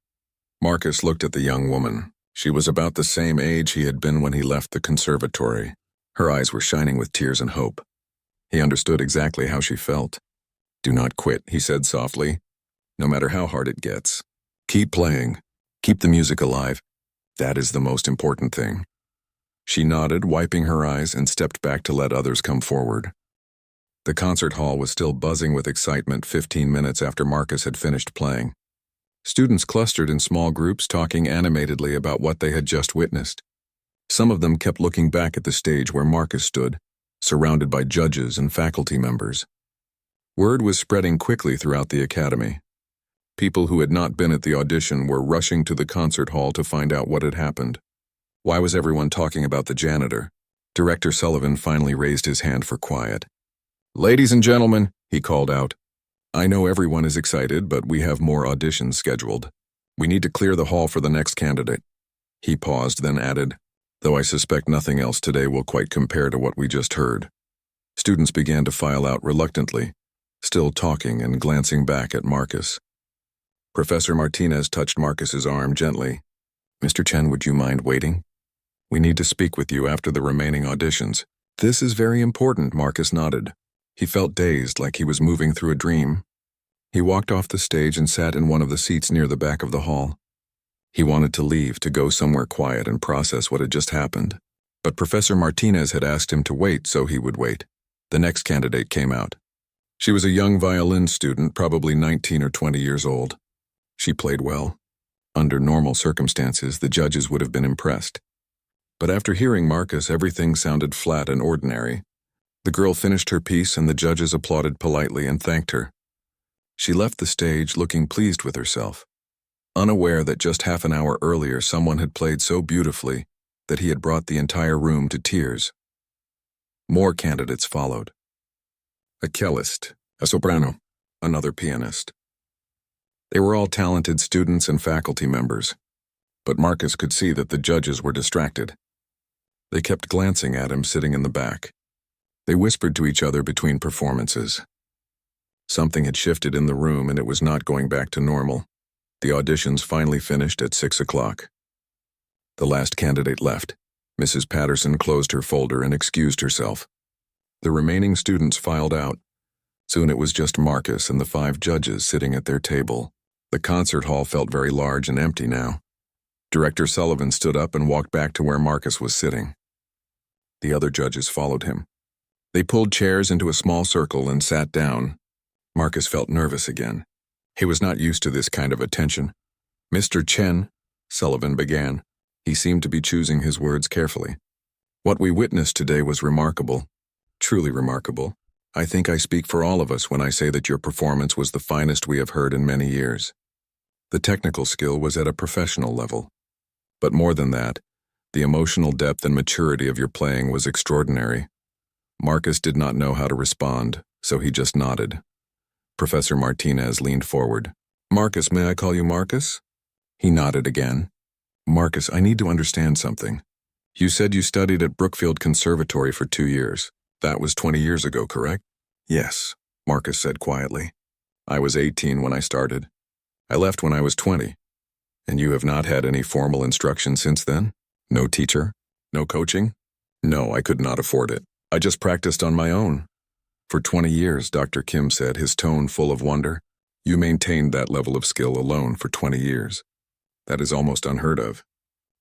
[SPEAKER 1] Marcus looked at the young woman. She was about the same age he had been when he left the conservatory. Her eyes were shining with tears and hope. He understood exactly how she felt. Do not quit, he said softly. No matter how hard it gets. Keep playing. Keep the music alive. That is the most important thing. She nodded, wiping her eyes, and stepped back to let others come forward. The concert hall was still buzzing with excitement 15 minutes after Marcus had finished playing. Students clustered in small groups, talking animatedly about what they had just witnessed. Some of them kept looking back at the stage where Marcus stood, surrounded by judges and faculty members. Word was spreading quickly throughout the academy. People who had not been at the audition were rushing to the concert hall to find out what had happened. Why was everyone talking about the janitor? Director Sullivan finally raised his hand for quiet. Ladies and gentlemen, he called out. I know everyone is excited, but we have more auditions scheduled. We need to clear the hall for the next candidate. He paused, then added, though I suspect nothing else today will quite compare to what we just heard. Students began to file out reluctantly, still talking and glancing back at Marcus. Professor Martinez touched Marcus's arm gently. Mr. Chen, would you mind waiting? We need to speak with you after the remaining auditions. This is very important, Marcus nodded. He felt dazed, like he was moving through a dream. He walked off the stage and sat in one of the seats near the back of the hall. He wanted to leave, to go somewhere quiet and process what had just happened. But Professor Martinez had asked him to wait, so he would wait. The next candidate came out. She was a young violin student, probably 19 or 20 years old. She played well. Under normal circumstances, the judges would have been impressed. But after hearing Marcus, everything sounded flat and ordinary. The girl finished her piece and the judges applauded politely and thanked her. She left the stage looking pleased with herself, unaware that just half an hour earlier someone had played so beautifully that he had brought the entire room to tears. More candidates followed. A cellist, a soprano, another pianist. They were all talented students and faculty members, but Marcus could see that the judges were distracted. They kept glancing at him sitting in the back. They whispered to each other between performances. Something had shifted in the room and it was not going back to normal. The auditions finally finished at 6 o'clock. The last candidate left. Mrs. Patterson closed her folder and excused herself. The remaining students filed out. Soon it was just Marcus and the 5 judges sitting at their table. The concert hall felt very large and empty now. Director Sullivan stood up and walked back to where Marcus was sitting. The other judges followed him. They pulled chairs into a small circle and sat down. Marcus felt nervous again. He was not used to this kind of attention. Mr. Chen, Sullivan began. He seemed to be choosing his words carefully. What we witnessed today was remarkable. Truly remarkable. I think I speak for all of us when I say that your performance was the finest we have heard in many years. The technical skill was at a professional level. But more than that, the emotional depth and maturity of your playing was extraordinary. Marcus did not know how to respond, so he just nodded. Professor Martinez leaned forward. "Marcus, may I call you Marcus?" He nodded again. "Marcus, I need to understand something. You said you studied at Brookfield Conservatory for 2 years. That was 20 years ago, correct?" "Yes," Marcus said quietly. "I was 18 when I started. I left when I was 20. And you have not had any formal instruction since then? No teacher? No coaching?" "No, I could not afford it. I just practiced on my own." "For 20 years, Dr. Kim said, his tone full of wonder. You maintained that level of skill alone for 20 years. That is almost unheard of.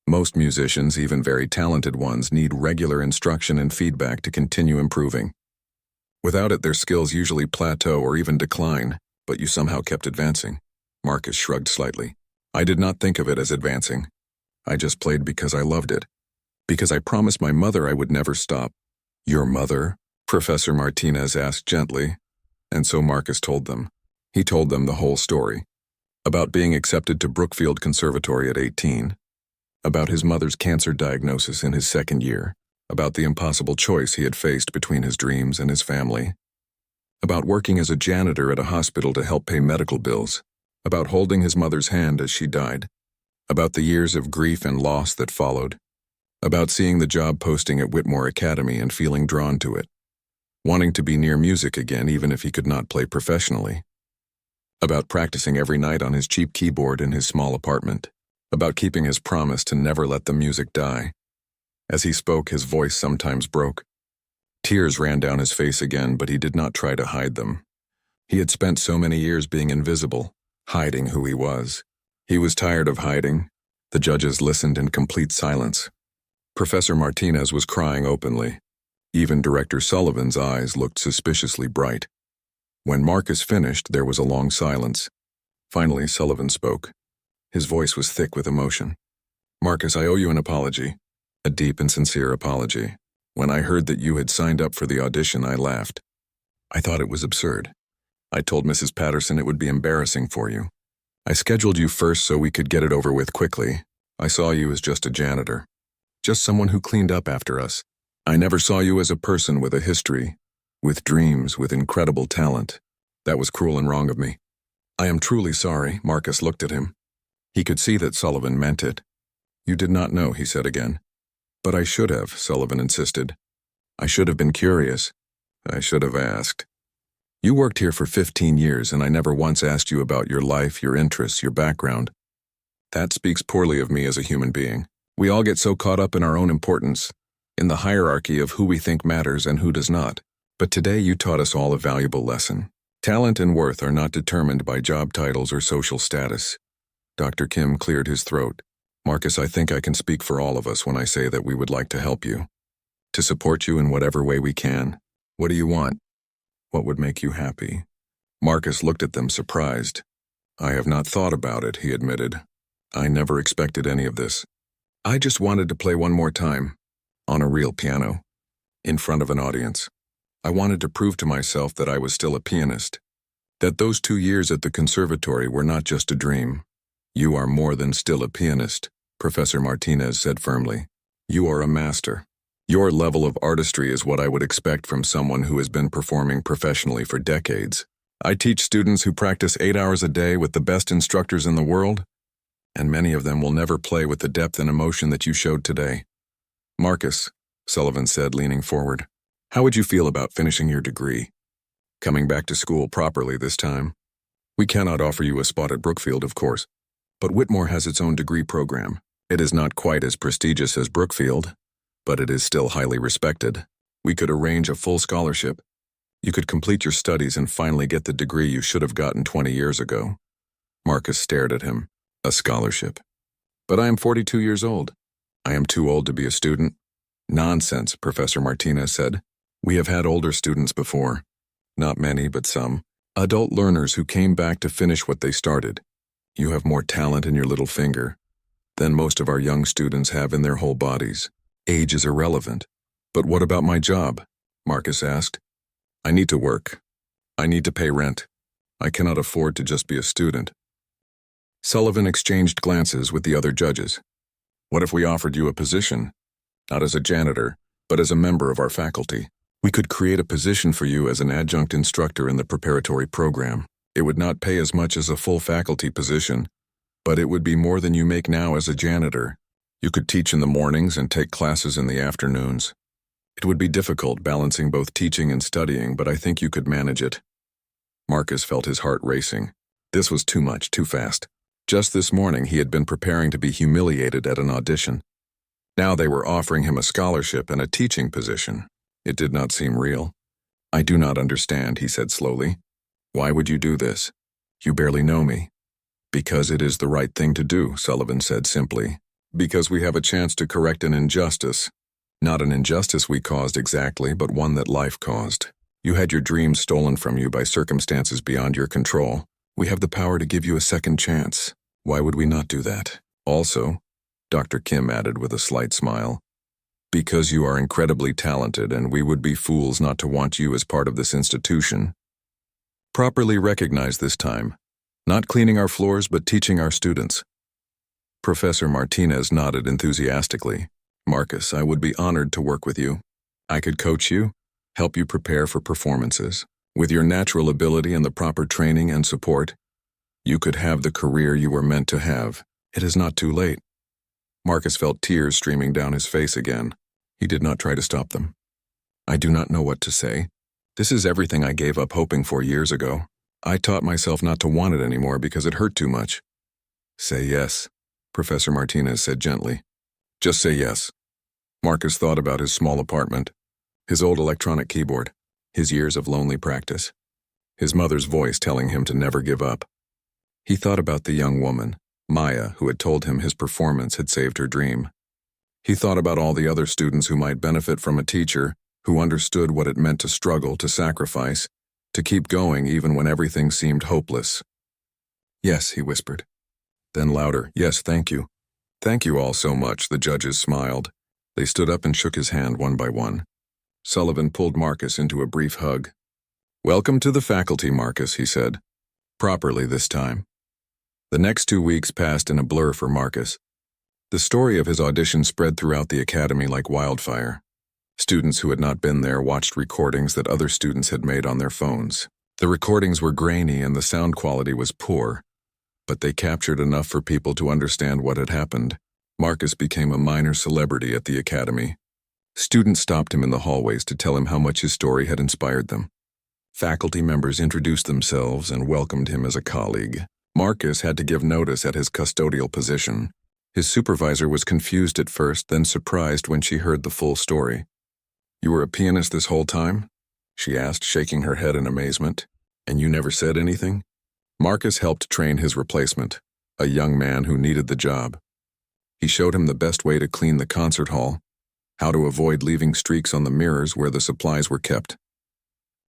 [SPEAKER 1] Most musicians, even very talented ones, need regular instruction and feedback to continue improving. Without it, their skills usually plateau or even decline, but you somehow kept advancing." Marcus shrugged slightly. "I did not think of it as advancing. I just played because I loved it. Because I promised my mother I would never stop." "Your mother?" Professor Martinez asked gently, and so Marcus told them. He told them the whole story. About being accepted to Brookfield Conservatory at 18. About his mother's cancer diagnosis in his 2nd year. About the impossible choice he had faced between his dreams and his family. About working as a janitor at a hospital to help pay medical bills. About holding his mother's hand as she died. About the years of grief and loss that followed. About seeing the job posting at Whitmore Academy and feeling drawn to it. Wanting to be near music again even if he could not play professionally. About practicing every night on his cheap keyboard in his small apartment. About keeping his promise to never let the music die. As he spoke, his voice sometimes broke. Tears ran down his face again, but he did not try to hide them. He had spent so many years being invisible, hiding who he was. He was tired of hiding. The judges listened in complete silence. Professor Martinez was crying openly. Even Director Sullivan's eyes looked suspiciously bright. When Marcus finished, there was a long silence. Finally, Sullivan spoke. His voice was thick with emotion. "Marcus, I owe you an apology. A deep and sincere apology. When I heard that you had signed up for the audition, I laughed. I thought it was absurd. I told Mrs. Patterson it would be embarrassing for you. I scheduled you first so we could get it over with quickly. I saw you as just a janitor. Just someone who cleaned up after us. I never saw you as a person with a history, with dreams, with incredible talent. That was cruel and wrong of me. I am truly sorry." Marcus looked at him. He could see that Sullivan meant it. "You did not know," he said again. "But I should have," Sullivan insisted. "I should have been curious. I should have asked. You worked here for 15 years and I never once asked you about your life, your interests, your background. That speaks poorly of me as a human being. We all get so caught up in our own importance, in the hierarchy of who we think matters and who does not. But today you taught us all a valuable lesson. Talent and worth are not determined by job titles or social status." Dr. Kim cleared his throat. "Marcus, I think I can speak for all of us when I say that we would like to help you. To support you in whatever way we can. What do you want? What would make you happy?" Marcus looked at them surprised. "I have not thought about it," he admitted. "I never expected any of this. I just wanted to play one more time. On a real piano. In front of an audience. I wanted to prove to myself that I was still a pianist. That those 2 years at the conservatory were not just a dream. You are more than still a pianist," Professor Martinez said firmly. "You are a master. Your level of artistry is what I would expect from someone who has been performing professionally for decades. I teach students who practice 8 hours a day with the best instructors in the world, and many of them will never play with the depth and emotion that you showed today. Marcus," Sullivan said, leaning forward, "how would you feel about finishing your degree? Coming back to school properly this time? We cannot offer you a spot at Brookfield, of course, but Whitmore has its own degree program. It is not quite as prestigious as Brookfield, but it is still highly respected. We could arrange a full scholarship. You could complete your studies and finally get the degree you should have gotten 20 years ago." Marcus stared at him. "A scholarship? But I am 42 years old. I am too old to be a student." "Nonsense," Professor Martinez said. "We have had older students before. Not many, but some. Adult learners who came back to finish what they started. You have more talent in your little finger than most of our young students have in their whole bodies. Age is irrelevant." "But what about my job?" Marcus asked. "I need to work. I need to pay rent. I cannot afford to just be a student." Sullivan exchanged glances with the other judges. What if we offered you a position? Not as a janitor, but as a member of our faculty. We could create a position for you as an adjunct instructor in the preparatory program. It would not pay as much as a full faculty position, but it would be more than you make now as a janitor. You could teach in the mornings and take classes in the afternoons. It would be difficult balancing both teaching and studying, but I think you could manage it. Marcus felt his heart racing. This was too much, too fast. Just this morning he had been preparing to be humiliated at an audition. Now they were offering him a scholarship and a teaching position. It did not seem real. I do not understand, he said slowly. Why would you do this? You barely know me. Because it is the right thing to do, Sullivan said simply. Because we have a chance to correct an injustice. Not an injustice we caused exactly, but one that life caused. You had your dreams stolen from you by circumstances beyond your control. We have the power to give you a second chance. Why would we not do that? Also, Dr. Kim added with a slight smile, because you are incredibly talented and we would be fools not to want you as part of this institution. Properly recognized this time. Not cleaning our floors, but teaching our students. Professor Martinez nodded enthusiastically. Marcus, I would be honored to work with you. I could coach you, help you prepare for performances. With your natural ability and the proper training and support, you could have the career you were meant to have. It is not too late. Marcus felt tears streaming down his face again. He did not try to stop them. I do not know what to say. This is everything I gave up hoping for years ago. I taught myself not to want it anymore because it hurt too much. Say yes, Professor Martinez said gently. Just say yes. Marcus thought about his small apartment, his old electronic keyboard, his years of lonely practice, his mother's voice telling him to never give up. He thought about the young woman, Maya, who had told him his performance had saved her dream. He thought about all the other students who might benefit from a teacher who understood what it meant to struggle, to sacrifice, to keep going even when everything seemed hopeless. Yes, he whispered. Then louder, yes, thank you. Thank you all so much, the judges smiled. They stood up and shook his hand one by one. Sullivan pulled Marcus into a brief hug. Welcome to the faculty, Marcus, he said. Properly this time. The next 2 weeks passed in a blur for Marcus. The story of his audition spread throughout the academy like wildfire. Students who had not been there watched recordings that other students had made on their phones. The recordings were grainy and the sound quality was poor, but they captured enough for people to understand what had happened. Marcus became a minor celebrity at the academy. Students stopped him in the hallways to tell him how much his story had inspired them. Faculty members introduced themselves and welcomed him as a colleague. Marcus had to give notice at his custodial position. His supervisor was confused at first, then surprised when she heard the full story. You were a pianist this whole time? She asked, shaking her head in amazement. And you never said anything? Marcus helped train his replacement, a young man who needed the job. He showed him the best way to clean the concert hall, how to avoid leaving streaks on the mirrors where the supplies were kept.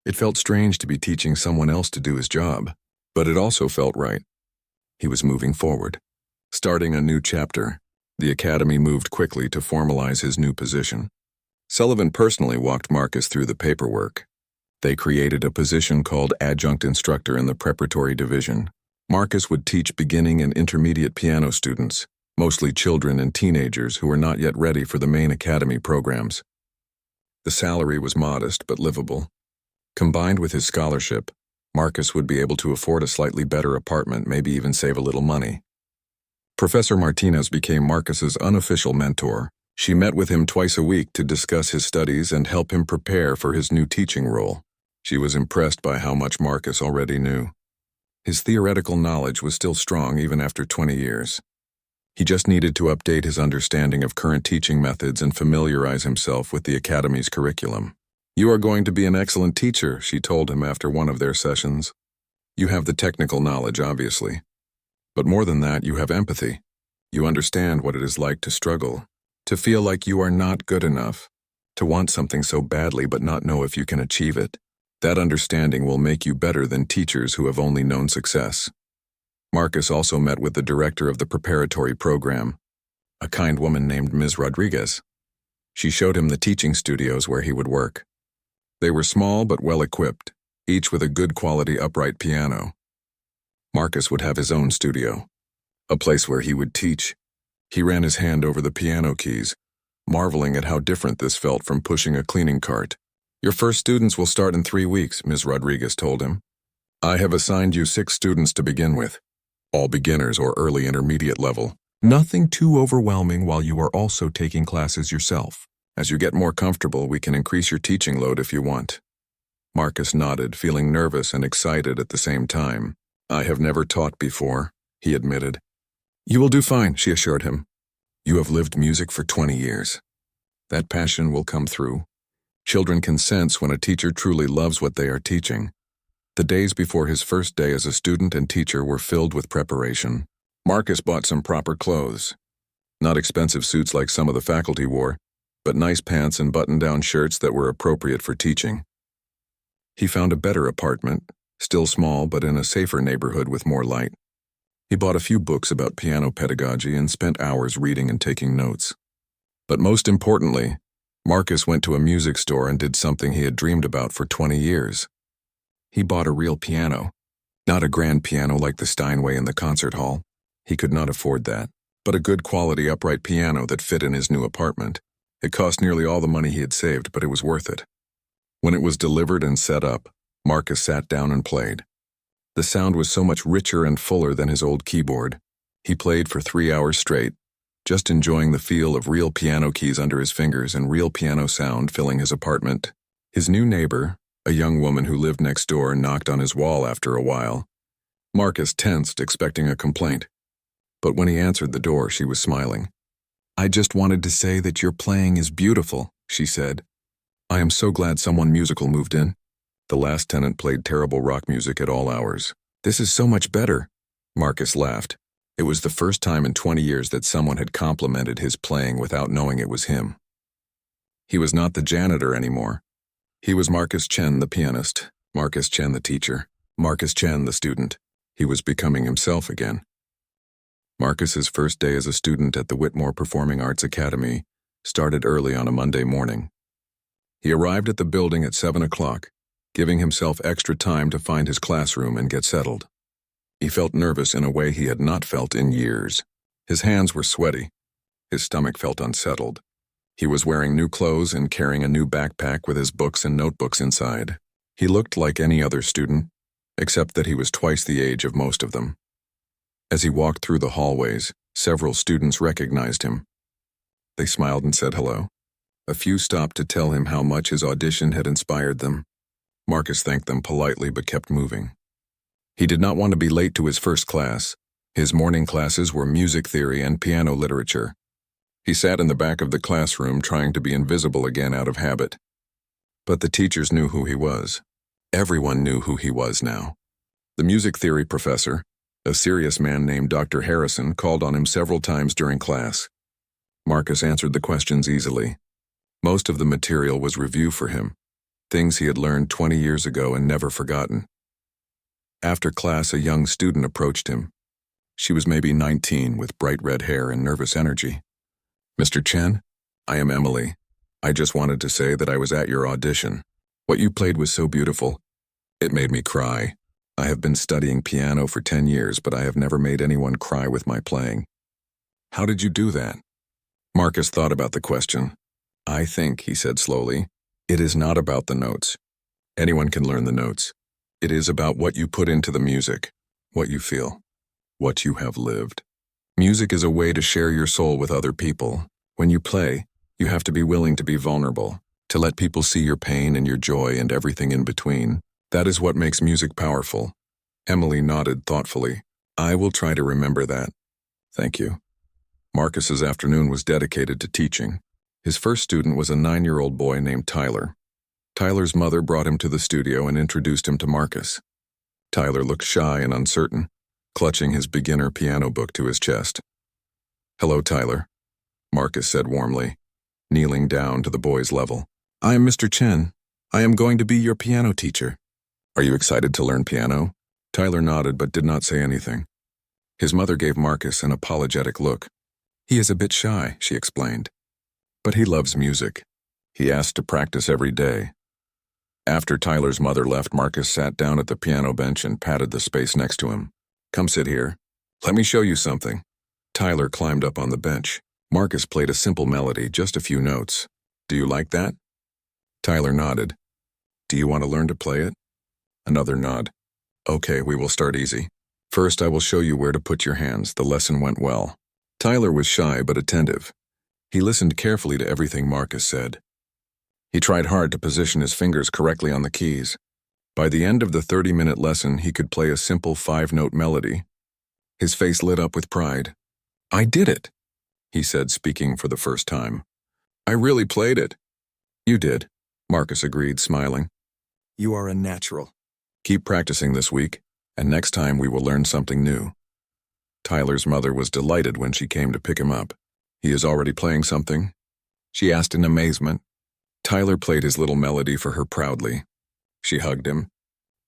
[SPEAKER 1] It felt strange to be teaching someone else to do his job, but it also felt right. He was moving forward. Starting a new chapter, the academy moved quickly to formalize his new position. Sullivan personally walked Marcus through the paperwork. They created a position called adjunct instructor in the preparatory division. Marcus would teach beginning and intermediate piano students, mostly children and teenagers who were not yet ready for the main academy programs. The salary was modest but livable. Combined with his scholarship, Marcus would be able to afford a slightly better apartment, maybe even save a little money. Professor Martinez became Marcus's unofficial mentor. She met with him twice a week to discuss his studies and help him prepare for his new teaching role. She was impressed by how much Marcus already knew. His theoretical knowledge was still strong even after 20 years. He just needed to update his understanding of current teaching methods and familiarize himself with the academy's curriculum. You are going to be an excellent teacher, she told him after one of their sessions. You have the technical knowledge, obviously. But more than that, you have empathy. You understand what it is like to struggle, to feel like you are not good enough, to want something so badly but not know if you can achieve it. That understanding will make you better than teachers who have only known success. Marcus also met with the director of the preparatory program, a kind woman named Ms. Rodriguez. She showed him the teaching studios where he would work. They were small but well-equipped, each with a good quality upright piano. Marcus would have his own studio. a place where he would teach. He ran his hand over the piano keys, marveling at how different this felt from pushing a cleaning cart. "Your first students will start in 3 weeks," Ms. Rodriguez told him. "I have assigned you 6 students to begin with, all beginners or early intermediate level. Nothing too overwhelming while you are also taking classes yourself. As you get more comfortable, we can increase your teaching load if you want." Marcus nodded, feeling nervous and excited at the same time. "I have never taught before," he admitted. "You will do fine," she assured him. "You have lived music for 20 years. That passion will come through. Children can sense when a teacher truly loves what they are teaching." The days before his first day as a student and teacher were filled with preparation. Marcus bought some proper clothes. Not expensive suits like some of the faculty wore, but nice pants and button-down shirts that were appropriate for teaching. He found a better apartment, still small but in a safer neighborhood with more light. He bought a few books about piano pedagogy and spent hours reading and taking notes. But most importantly, Marcus went to a music store and did something he had dreamed about for 20 years. He bought a real piano. Not a grand piano like the Steinway in the concert hall. He could not afford that. But a good quality upright piano that fit in his new apartment. It cost nearly all the money he had saved, but it was worth it. When it was delivered and set up, Marcus sat down and played. The sound was so much richer and fuller than his old keyboard. He played for 3 hours straight, just enjoying the feel of real piano keys under his fingers and real piano sound filling his apartment. His new neighbor, a young woman who lived next door, knocked on his wall after a while. Marcus tensed, expecting a complaint. But when he answered the door, she was smiling. "I just wanted to say that your playing is beautiful," she said. "I am so glad someone musical moved in." The last tenant played terrible rock music at all hours. "This is so much better." Marcus laughed. It was the first time in 20 years that someone had complimented his playing without knowing it was him. He was not the janitor anymore. He was Marcus Chen, the pianist, Marcus Chen, the teacher, Marcus Chen, the student. He was becoming himself again. Marcus's first day as a student at the Whitmore Performing Arts Academy started early on a Monday morning. He arrived at the building at 7 o'clock, giving himself extra time to find his classroom and get settled. He felt nervous in a way he had not felt in years. His hands were sweaty. His stomach felt unsettled. He was wearing new clothes and carrying a new backpack with his books and notebooks inside. He looked like any other student, except that he was twice the age of most of them. As he walked through the hallways, several students recognized him. They smiled and said hello. A few stopped to tell him how much his audition had inspired them. Marcus thanked them politely but kept moving. He did not want to be late to his first class. His morning classes were music theory and piano literature. He sat in the back of the classroom trying to be invisible again out of habit. But the teachers knew who he was. Everyone knew who he was now. The music theory professor, a serious man named Dr. Harrison, called on him several times during class. Marcus answered the questions easily. Most of the material was review for him, things he had learned 20 years ago and never forgotten. After class, a young student approached him. She was maybe 19, with bright red hair and nervous energy. "Mr. Chen, I am Emily. I just wanted to say that I was at your audition. What you played was so beautiful. It made me cry. I have been studying piano for 10 years, but I have never made anyone cry with my playing." "How did you do that?" Marcus thought about the question. "I think," he said slowly, "it is not about the notes. Anyone can learn the notes. It is about what you put into the music, what you feel, what you have lived. Music is a way to share your soul with other people. When you play, you have to be willing to be vulnerable, to let people see your pain and your joy and everything in between. That is what makes music powerful." Emily nodded thoughtfully. "I will try to remember that. Thank you." Marcus's afternoon was dedicated to teaching. His first student was a 9-year-old boy named Tyler. Tyler's mother brought him to the studio and introduced him to Marcus. Tyler looked shy and uncertain, clutching his beginner piano book to his chest. "Hello, Tyler," Marcus said warmly, kneeling down to the boy's level. "I am Mr. Chen. I am going to be your piano teacher." "Are you excited to learn piano?" Tyler nodded but did not say anything. His mother gave Marcus an apologetic look. "He is a bit shy," she explained. "But he loves music. He asked to practice every day." After Tyler's mother left, Marcus sat down at the piano bench and patted the space next to him. "Come sit here. Let me show you something. Tyler climbed up on the bench. Marcus played a simple melody, just a few notes. Do you like that? Tyler nodded. Do you want to learn to play it? Another nod. Okay, we will start easy. First, I will show you where to put your hands. The lesson went well. Tyler was shy but attentive. He listened carefully to everything Marcus said. He tried hard to position his fingers correctly on the keys. By the end of the 30-minute lesson, he could play a simple 5-note melody. His face lit up with pride. I did it, he said, speaking for the first time. I really played it. You did, Marcus agreed, smiling. You are a natural. Keep practicing this week, and next time we will learn something new. Tyler's mother was delighted when she came to pick him up. He is already playing something? She asked in amazement. Tyler played his little melody for her proudly. She hugged him.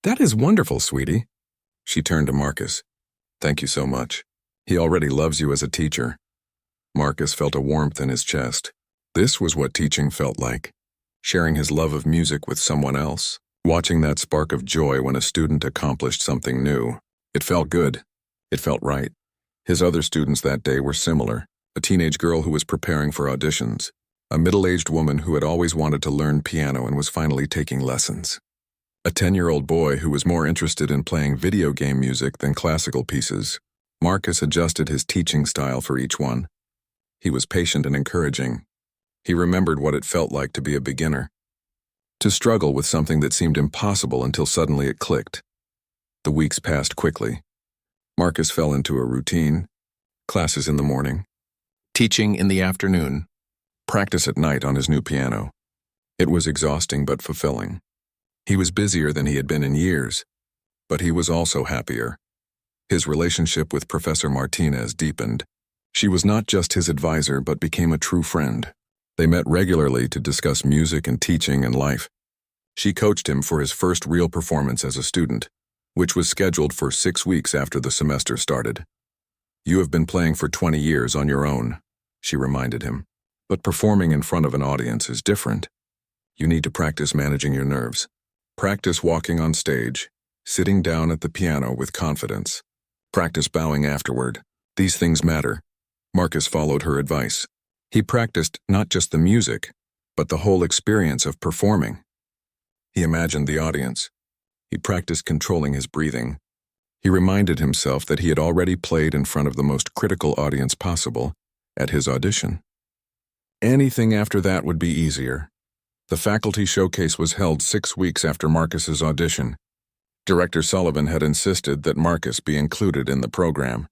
[SPEAKER 1] That is wonderful, sweetie. She turned to Marcus. Thank you so much. He already loves you as a teacher. Marcus felt a warmth in his chest. This was what teaching felt like. Sharing his love of music with someone else. Watching that spark of joy when a student accomplished something new. It felt good. It felt right. His other students that day were similar. A teenage girl who was preparing for auditions. A middle-aged woman who had always wanted to learn piano and was finally taking lessons. A 10-year-old boy who was more interested in playing video game music than classical pieces. Marcus adjusted his teaching style for each one. He was patient and encouraging. He remembered what it felt like to be a beginner. To struggle with something that seemed impossible until suddenly it clicked. The weeks passed quickly. Marcus fell into a routine. Classes in the morning. Teaching in the afternoon. Practice at night on his new piano. It was exhausting but fulfilling. He was busier than he had been in years, but he was also happier. His relationship with Professor Martinez deepened. She was not just his advisor but became a true friend. They met regularly to discuss music and teaching and life. She coached him for his first real performance as a student, which was scheduled for 6 weeks after the semester started. You have been playing for 20 years on your own, she reminded him. But performing in front of an audience is different. You need to practice managing your nerves. Practice walking on stage, sitting down at the piano with confidence. Practice bowing afterward. These things matter. Marcus followed her advice. He practiced not just the music, but the whole experience of performing. He imagined the audience. He practiced controlling his breathing. He reminded himself that he had already played in front of the most critical audience possible at his audition. Anything after that would be easier. The faculty showcase was held 6 weeks after Marcus's audition. Director Sullivan had insisted that Marcus be included in the program.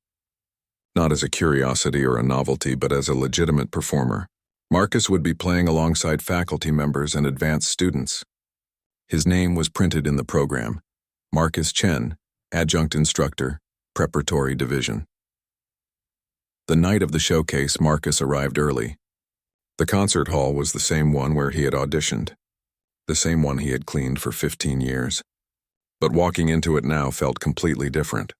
[SPEAKER 1] Not as a curiosity or a novelty, but as a legitimate performer. Marcus would be playing alongside faculty members and advanced students. His name was printed in the program. Marcus Chen, Adjunct Instructor, Preparatory Division. The night of the showcase, Marcus arrived early. The concert hall was the same one where he had auditioned, the same one he had cleaned for 15 years. But walking into it now felt completely different.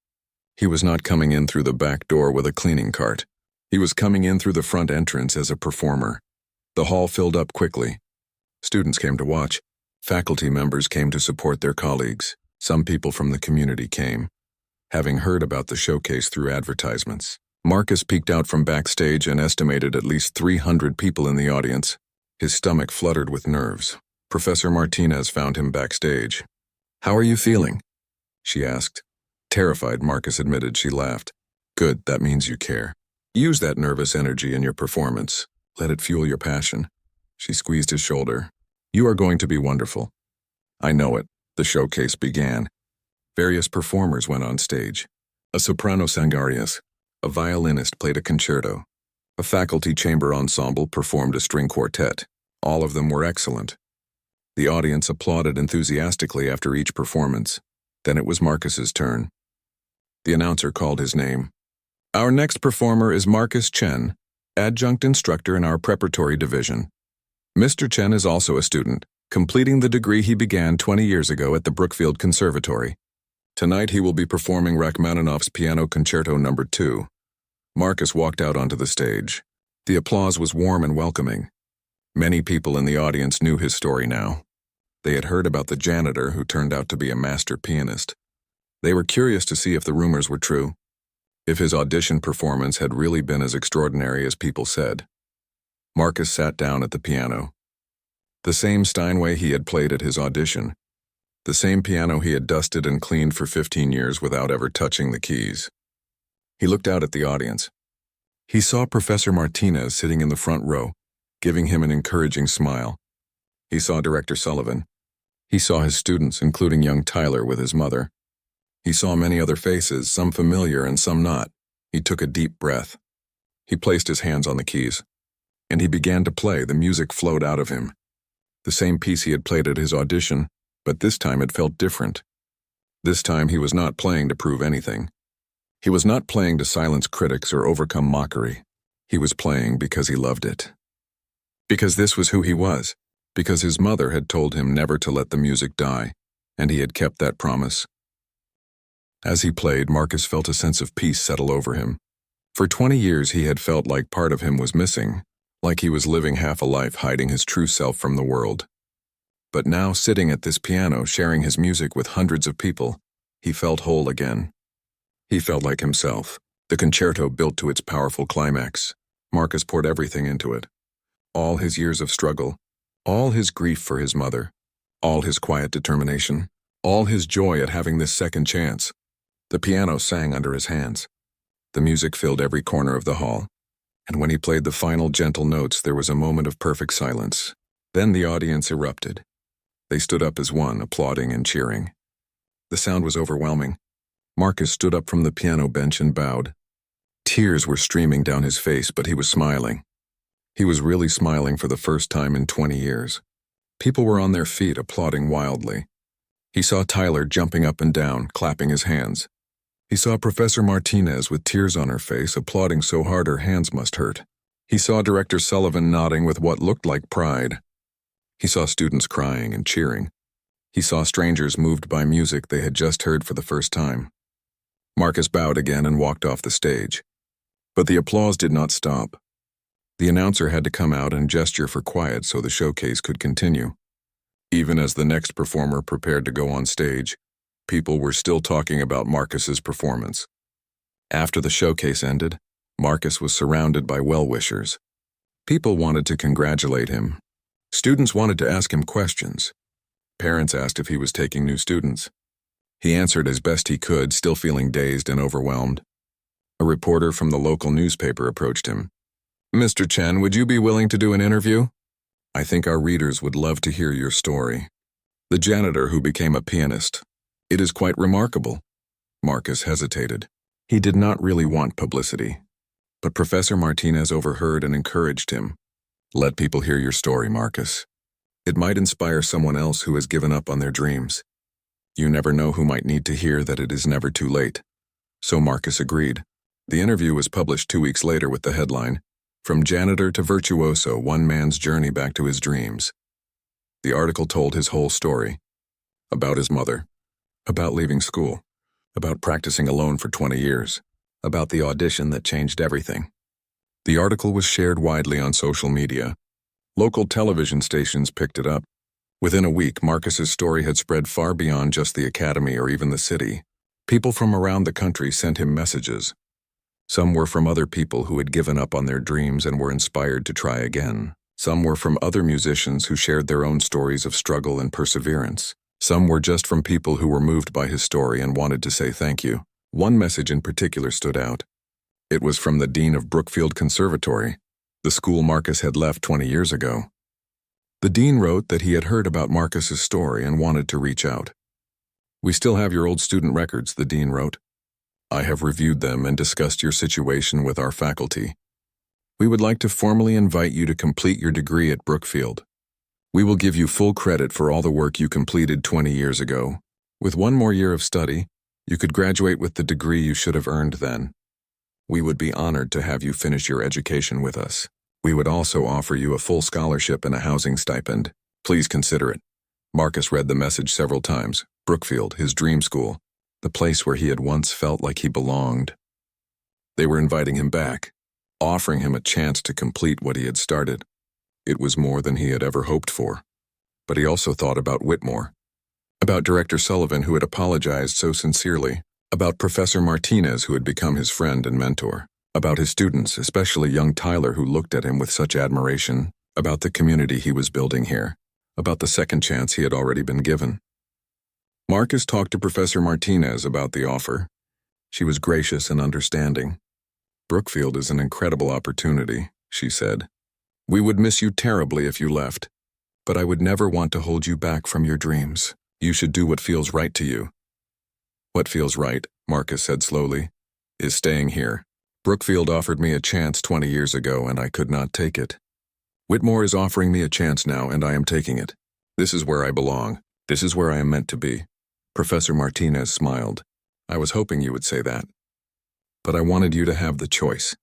[SPEAKER 1] He was not coming in through the back door with a cleaning cart. He was coming in through the front entrance as a performer. The hall filled up quickly. Students came to watch. Faculty members came to support their colleagues. Some people from the community came, having heard about the showcase through advertisements. Marcus peeked out from backstage and estimated at least 300 people in the audience. His stomach fluttered with nerves. Professor Martinez found him backstage. How are you feeling? She asked. Terrified, Marcus admitted. She laughed. Good, that means you care. Use that nervous energy in your performance. Let it fuel your passion. She squeezed his shoulder. You are going to be wonderful. I know it. The showcase began. Various performers went on stage. A soprano sang arias. A violinist played a concerto. A faculty chamber ensemble performed a string quartet. All of them were excellent. The audience applauded enthusiastically after each performance. Then it was Marcus's turn. The announcer called his name. Our next performer is Marcus Chen, Adjunct Instructor in our Preparatory Division. Mr. Chen is also a student, completing the degree he began 20 years ago at the Brookfield Conservatory. Tonight he will be performing Rachmaninoff's Piano Concerto No. 2. Marcus walked out onto the stage. The applause was warm and welcoming. Many people in the audience knew his story now. They had heard about the janitor who turned out to be a master pianist. They were curious to see if the rumors were true. if his audition performance had really been as extraordinary as people said. Marcus sat down at the piano. The same Steinway he had played at his audition. The same piano he had dusted and cleaned for 15 years without ever touching the keys. He looked out at the audience. He saw Professor Martinez sitting in the front row, giving him an encouraging smile. He saw Director Sullivan. He saw his students, including young Tyler with his mother. He saw many other faces, some familiar and some not. He took a deep breath. He placed his hands on the keys. And he began to play. The music flowed out of him. The same piece he had played at his audition, but this time it felt different. This time he was not playing to prove anything. He was not playing to silence critics or overcome mockery. He was playing because he loved it. Because this was who he was. Because his mother had told him never to let the music die, and he had kept that promise. As he played, Marcus felt a sense of peace settle over him. For 20 years he had felt like part of him was missing, like he was living half a life hiding his true self from the world. But now, sitting at this piano, sharing his music with hundreds of people, he felt whole again. He felt like himself. The concerto built to its powerful climax. Marcus poured everything into it. All his years of struggle, all his grief for his mother, all his quiet determination, all his joy at having this second chance. The piano sang under his hands. The music filled every corner of the hall. And when he played the final gentle notes, there was a moment of perfect silence. Then the audience erupted. They stood up as one, applauding and cheering. The sound was overwhelming. Marcus stood up from the piano bench and bowed. Tears were streaming down his face, but he was smiling. He was really smiling for the first time in 20 years. People were on their feet, applauding wildly. He saw Tyler jumping up and down, clapping his hands. He saw Professor Martinez with tears on her face, applauding so hard her hands must hurt. He saw Director Sullivan nodding with what looked like pride. He saw students crying and cheering. He saw strangers moved by music they had just heard for the first time. Marcus bowed again and walked off the stage. But the applause did not stop. The announcer had to come out and gesture for quiet so the showcase could continue. Even as the next performer prepared to go on stage, people were still talking about Marcus's performance. After the showcase ended, Marcus was surrounded by well-wishers. People wanted to congratulate him. Students wanted to ask him questions. Parents asked if he was taking new students. He answered as best he could, still feeling dazed and overwhelmed. A reporter from the local newspaper approached him. "Mr. Chen, would you be willing to do an interview? I think our readers would love to hear your story." The janitor who became a pianist. "It is quite remarkable." Marcus hesitated. He did not really want publicity. But Professor Martinez overheard and encouraged him. "Let people hear your story, Marcus. It might inspire someone else who has given up on their dreams. You never know who might need to hear that it is never too late." So Marcus agreed. The interview was published 2 weeks later with the headline, "From Janitor to Virtuoso, One Man's Journey Back to His Dreams." The article told his whole story. About his mother. About leaving school. About practicing alone for 20 years. About the audition that changed everything. The article was shared widely on social media. Local television stations picked it up. Within a week, Marcus's story had spread far beyond just the academy or even the city. People from around the country sent him messages. Some were from other people who had given up on their dreams and were inspired to try again. Some were from other musicians who shared their own stories of struggle and perseverance. Some were just from people who were moved by his story and wanted to say thank you. One message in particular stood out. It was from the dean of Brookfield Conservatory, the school Marcus had left 20 years ago. The dean wrote that he had heard about Marcus's story and wanted to reach out. "We still have your old student records," the dean wrote. "I have reviewed them and discussed your situation with our faculty. We would like to formally invite you to complete your degree at Brookfield. We will give you full credit for all the work you completed 20 years ago. With one more year of study, you could graduate with the degree you should have earned then. We would be honored to have you finish your education with us. We would also offer you a full scholarship and a housing stipend. Please consider it." Marcus read the message several times. Brookfield, his dream school, the place where he had once felt like he belonged. They were inviting him back, offering him a chance to complete what he had started. It was more than he had ever hoped for. But he also thought about Whitmore, about Director Sullivan, who had apologized so sincerely, About Professor Martinez, who had become his friend and mentor. About his students, especially young Tyler, who looked at him with such admiration. About the community he was building here. About the second chance he had already been given. Marcus talked to Professor Martinez about the offer. She was gracious and understanding. "Brookfield is an incredible opportunity," she said. "We would miss you terribly if you left, but I would never want to hold you back from your dreams. You should do what feels right to you." "What feels right," Marcus said slowly, "is staying here. Brookfield offered me a chance 20 years ago, and I could not take it. Whitmore is offering me a chance now, and I am taking it. This is where I belong. This is where I am meant to be." Professor Martinez smiled. "I was hoping you would say that. But I wanted you to have the choice.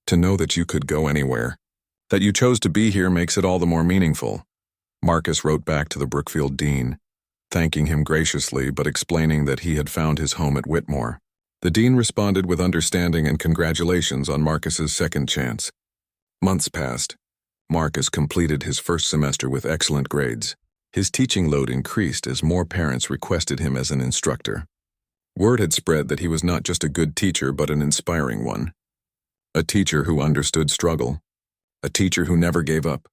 [SPEAKER 1] To know that you could go anywhere. That you chose to be here makes it all the more meaningful." Marcus wrote back to the Brookfield dean, thanking him graciously but explaining that he had found his home at Whitmore. The dean responded with understanding and congratulations on Marcus's second chance. Months passed. Marcus completed his first semester with excellent grades. His teaching load increased as more parents requested him as an instructor. Word had spread that he was not just a good teacher but an inspiring one. A teacher who understood struggle. A teacher who never gave up.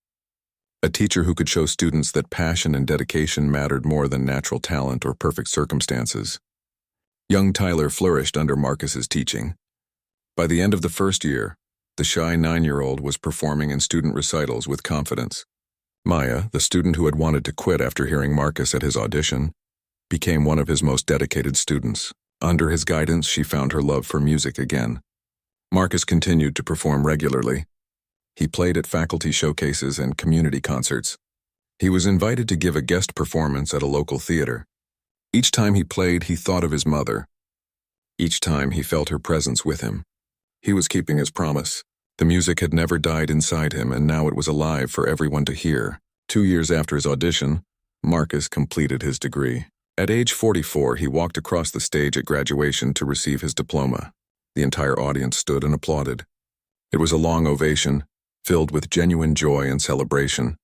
[SPEAKER 1] A teacher who could show students that passion and dedication mattered more than natural talent or perfect circumstances. Young Tyler flourished under Marcus's teaching. By the end of the first year, the shy 9-year-old was performing in student recitals with confidence. Maya, the student who had wanted to quit after hearing Marcus at his audition, became one of his most dedicated students. Under his guidance, she found her love for music again. Marcus continued to perform regularly. He played at faculty showcases and community concerts. He was invited to give a guest performance at a local theater. Each time he played, he thought of his mother. Each time he felt her presence with him. He was keeping his promise. The music had never died inside him, and now it was alive for everyone to hear. 2 years after his audition, Marcus completed his degree. At age 44, he walked across the stage at graduation to receive his diploma. The entire audience stood and applauded. It was a long ovation, filled with genuine joy and celebration.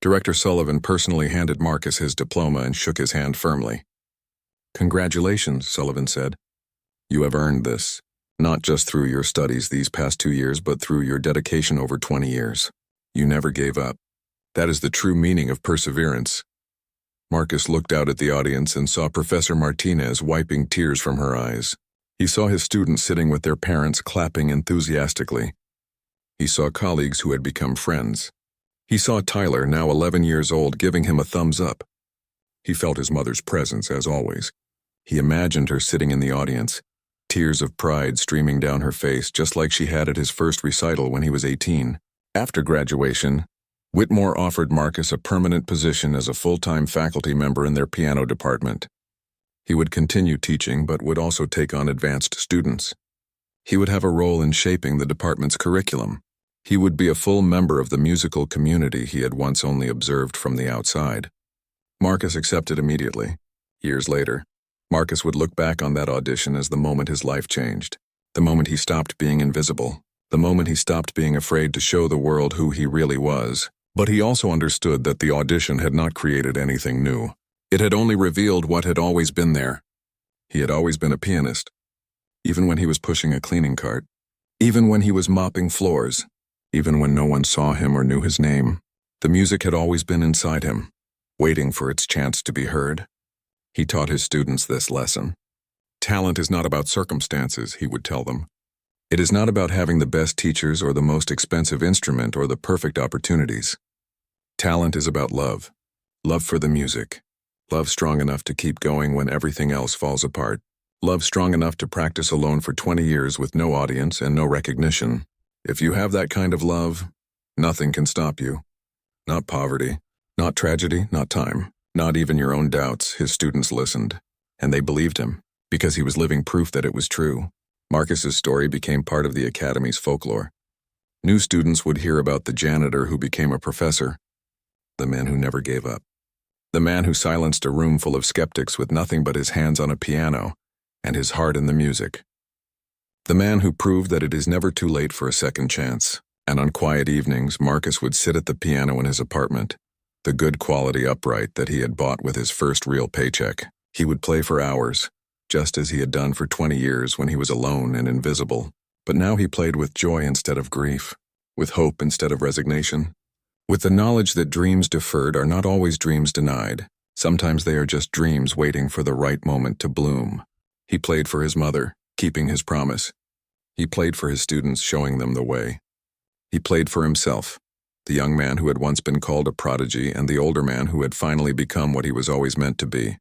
[SPEAKER 1] Director Sullivan personally handed Marcus his diploma and shook his hand firmly. "Congratulations," Sullivan said. "You have earned this. Not just through your studies these past 2 years, but through your dedication over 20 years. You never gave up. That is the true meaning of perseverance." Marcus looked out at the audience and saw Professor Martinez wiping tears from her eyes. He saw his students sitting with their parents clapping enthusiastically. He saw colleagues who had become friends. He saw Tyler, now 11 years old, giving him a thumbs up. He felt his mother's presence, as always. He imagined her sitting in the audience, tears of pride streaming down her face, just like she had at his first recital when he was 18. After graduation, Whitmore offered Marcus a permanent position as a full-time faculty member in their piano department. He would continue teaching, but would also take on advanced students. He would have a role in shaping the department's curriculum. He would be a full member of the musical community he had once only observed from the outside. Marcus accepted immediately. Years later, Marcus would look back on that audition as the moment his life changed, the moment he stopped being invisible, the moment he stopped being afraid to show the world who he really was. But he also understood that the audition had not created anything new. It had only revealed what had always been there. He had always been a pianist, even when he was pushing a cleaning cart, even when he was mopping floors, even when no one saw him or knew his name. The music had always been inside him, waiting for its chance to be heard. He taught his students this lesson. Talent is not about circumstances, he would tell them. It is not about having the best teachers or the most expensive instrument or the perfect opportunities. Talent is about love. Love for the music. Love strong enough to keep going when everything else falls apart. Love strong enough to practice alone for 20 years with no audience and no recognition. If you have that kind of love, nothing can stop you. Not poverty, not tragedy, not time. Not even your own doubts. His students listened, and they believed him, because he was living proof that it was true. Marcus's story became part of the academy's folklore. New students would hear about the janitor who became a professor, the man who never gave up, the man who silenced a room full of skeptics with nothing but his hands on a piano and his heart in the music, the man who proved that it is never too late for a second chance. And on quiet evenings, Marcus would sit at the piano in his apartment, the good quality upright that he had bought with his first real paycheck. He would play for hours, just as he had done for 20 years when he was alone and invisible. But now he played with joy instead of grief, with hope instead of resignation, with the knowledge that dreams deferred are not always dreams denied. Sometimes they are just dreams waiting for the right moment to bloom. He played for his mother, keeping his promise. He played for his students, showing them the way. He played for himself, the young man who had once been called a prodigy and the older man who had finally become what he was always meant to be.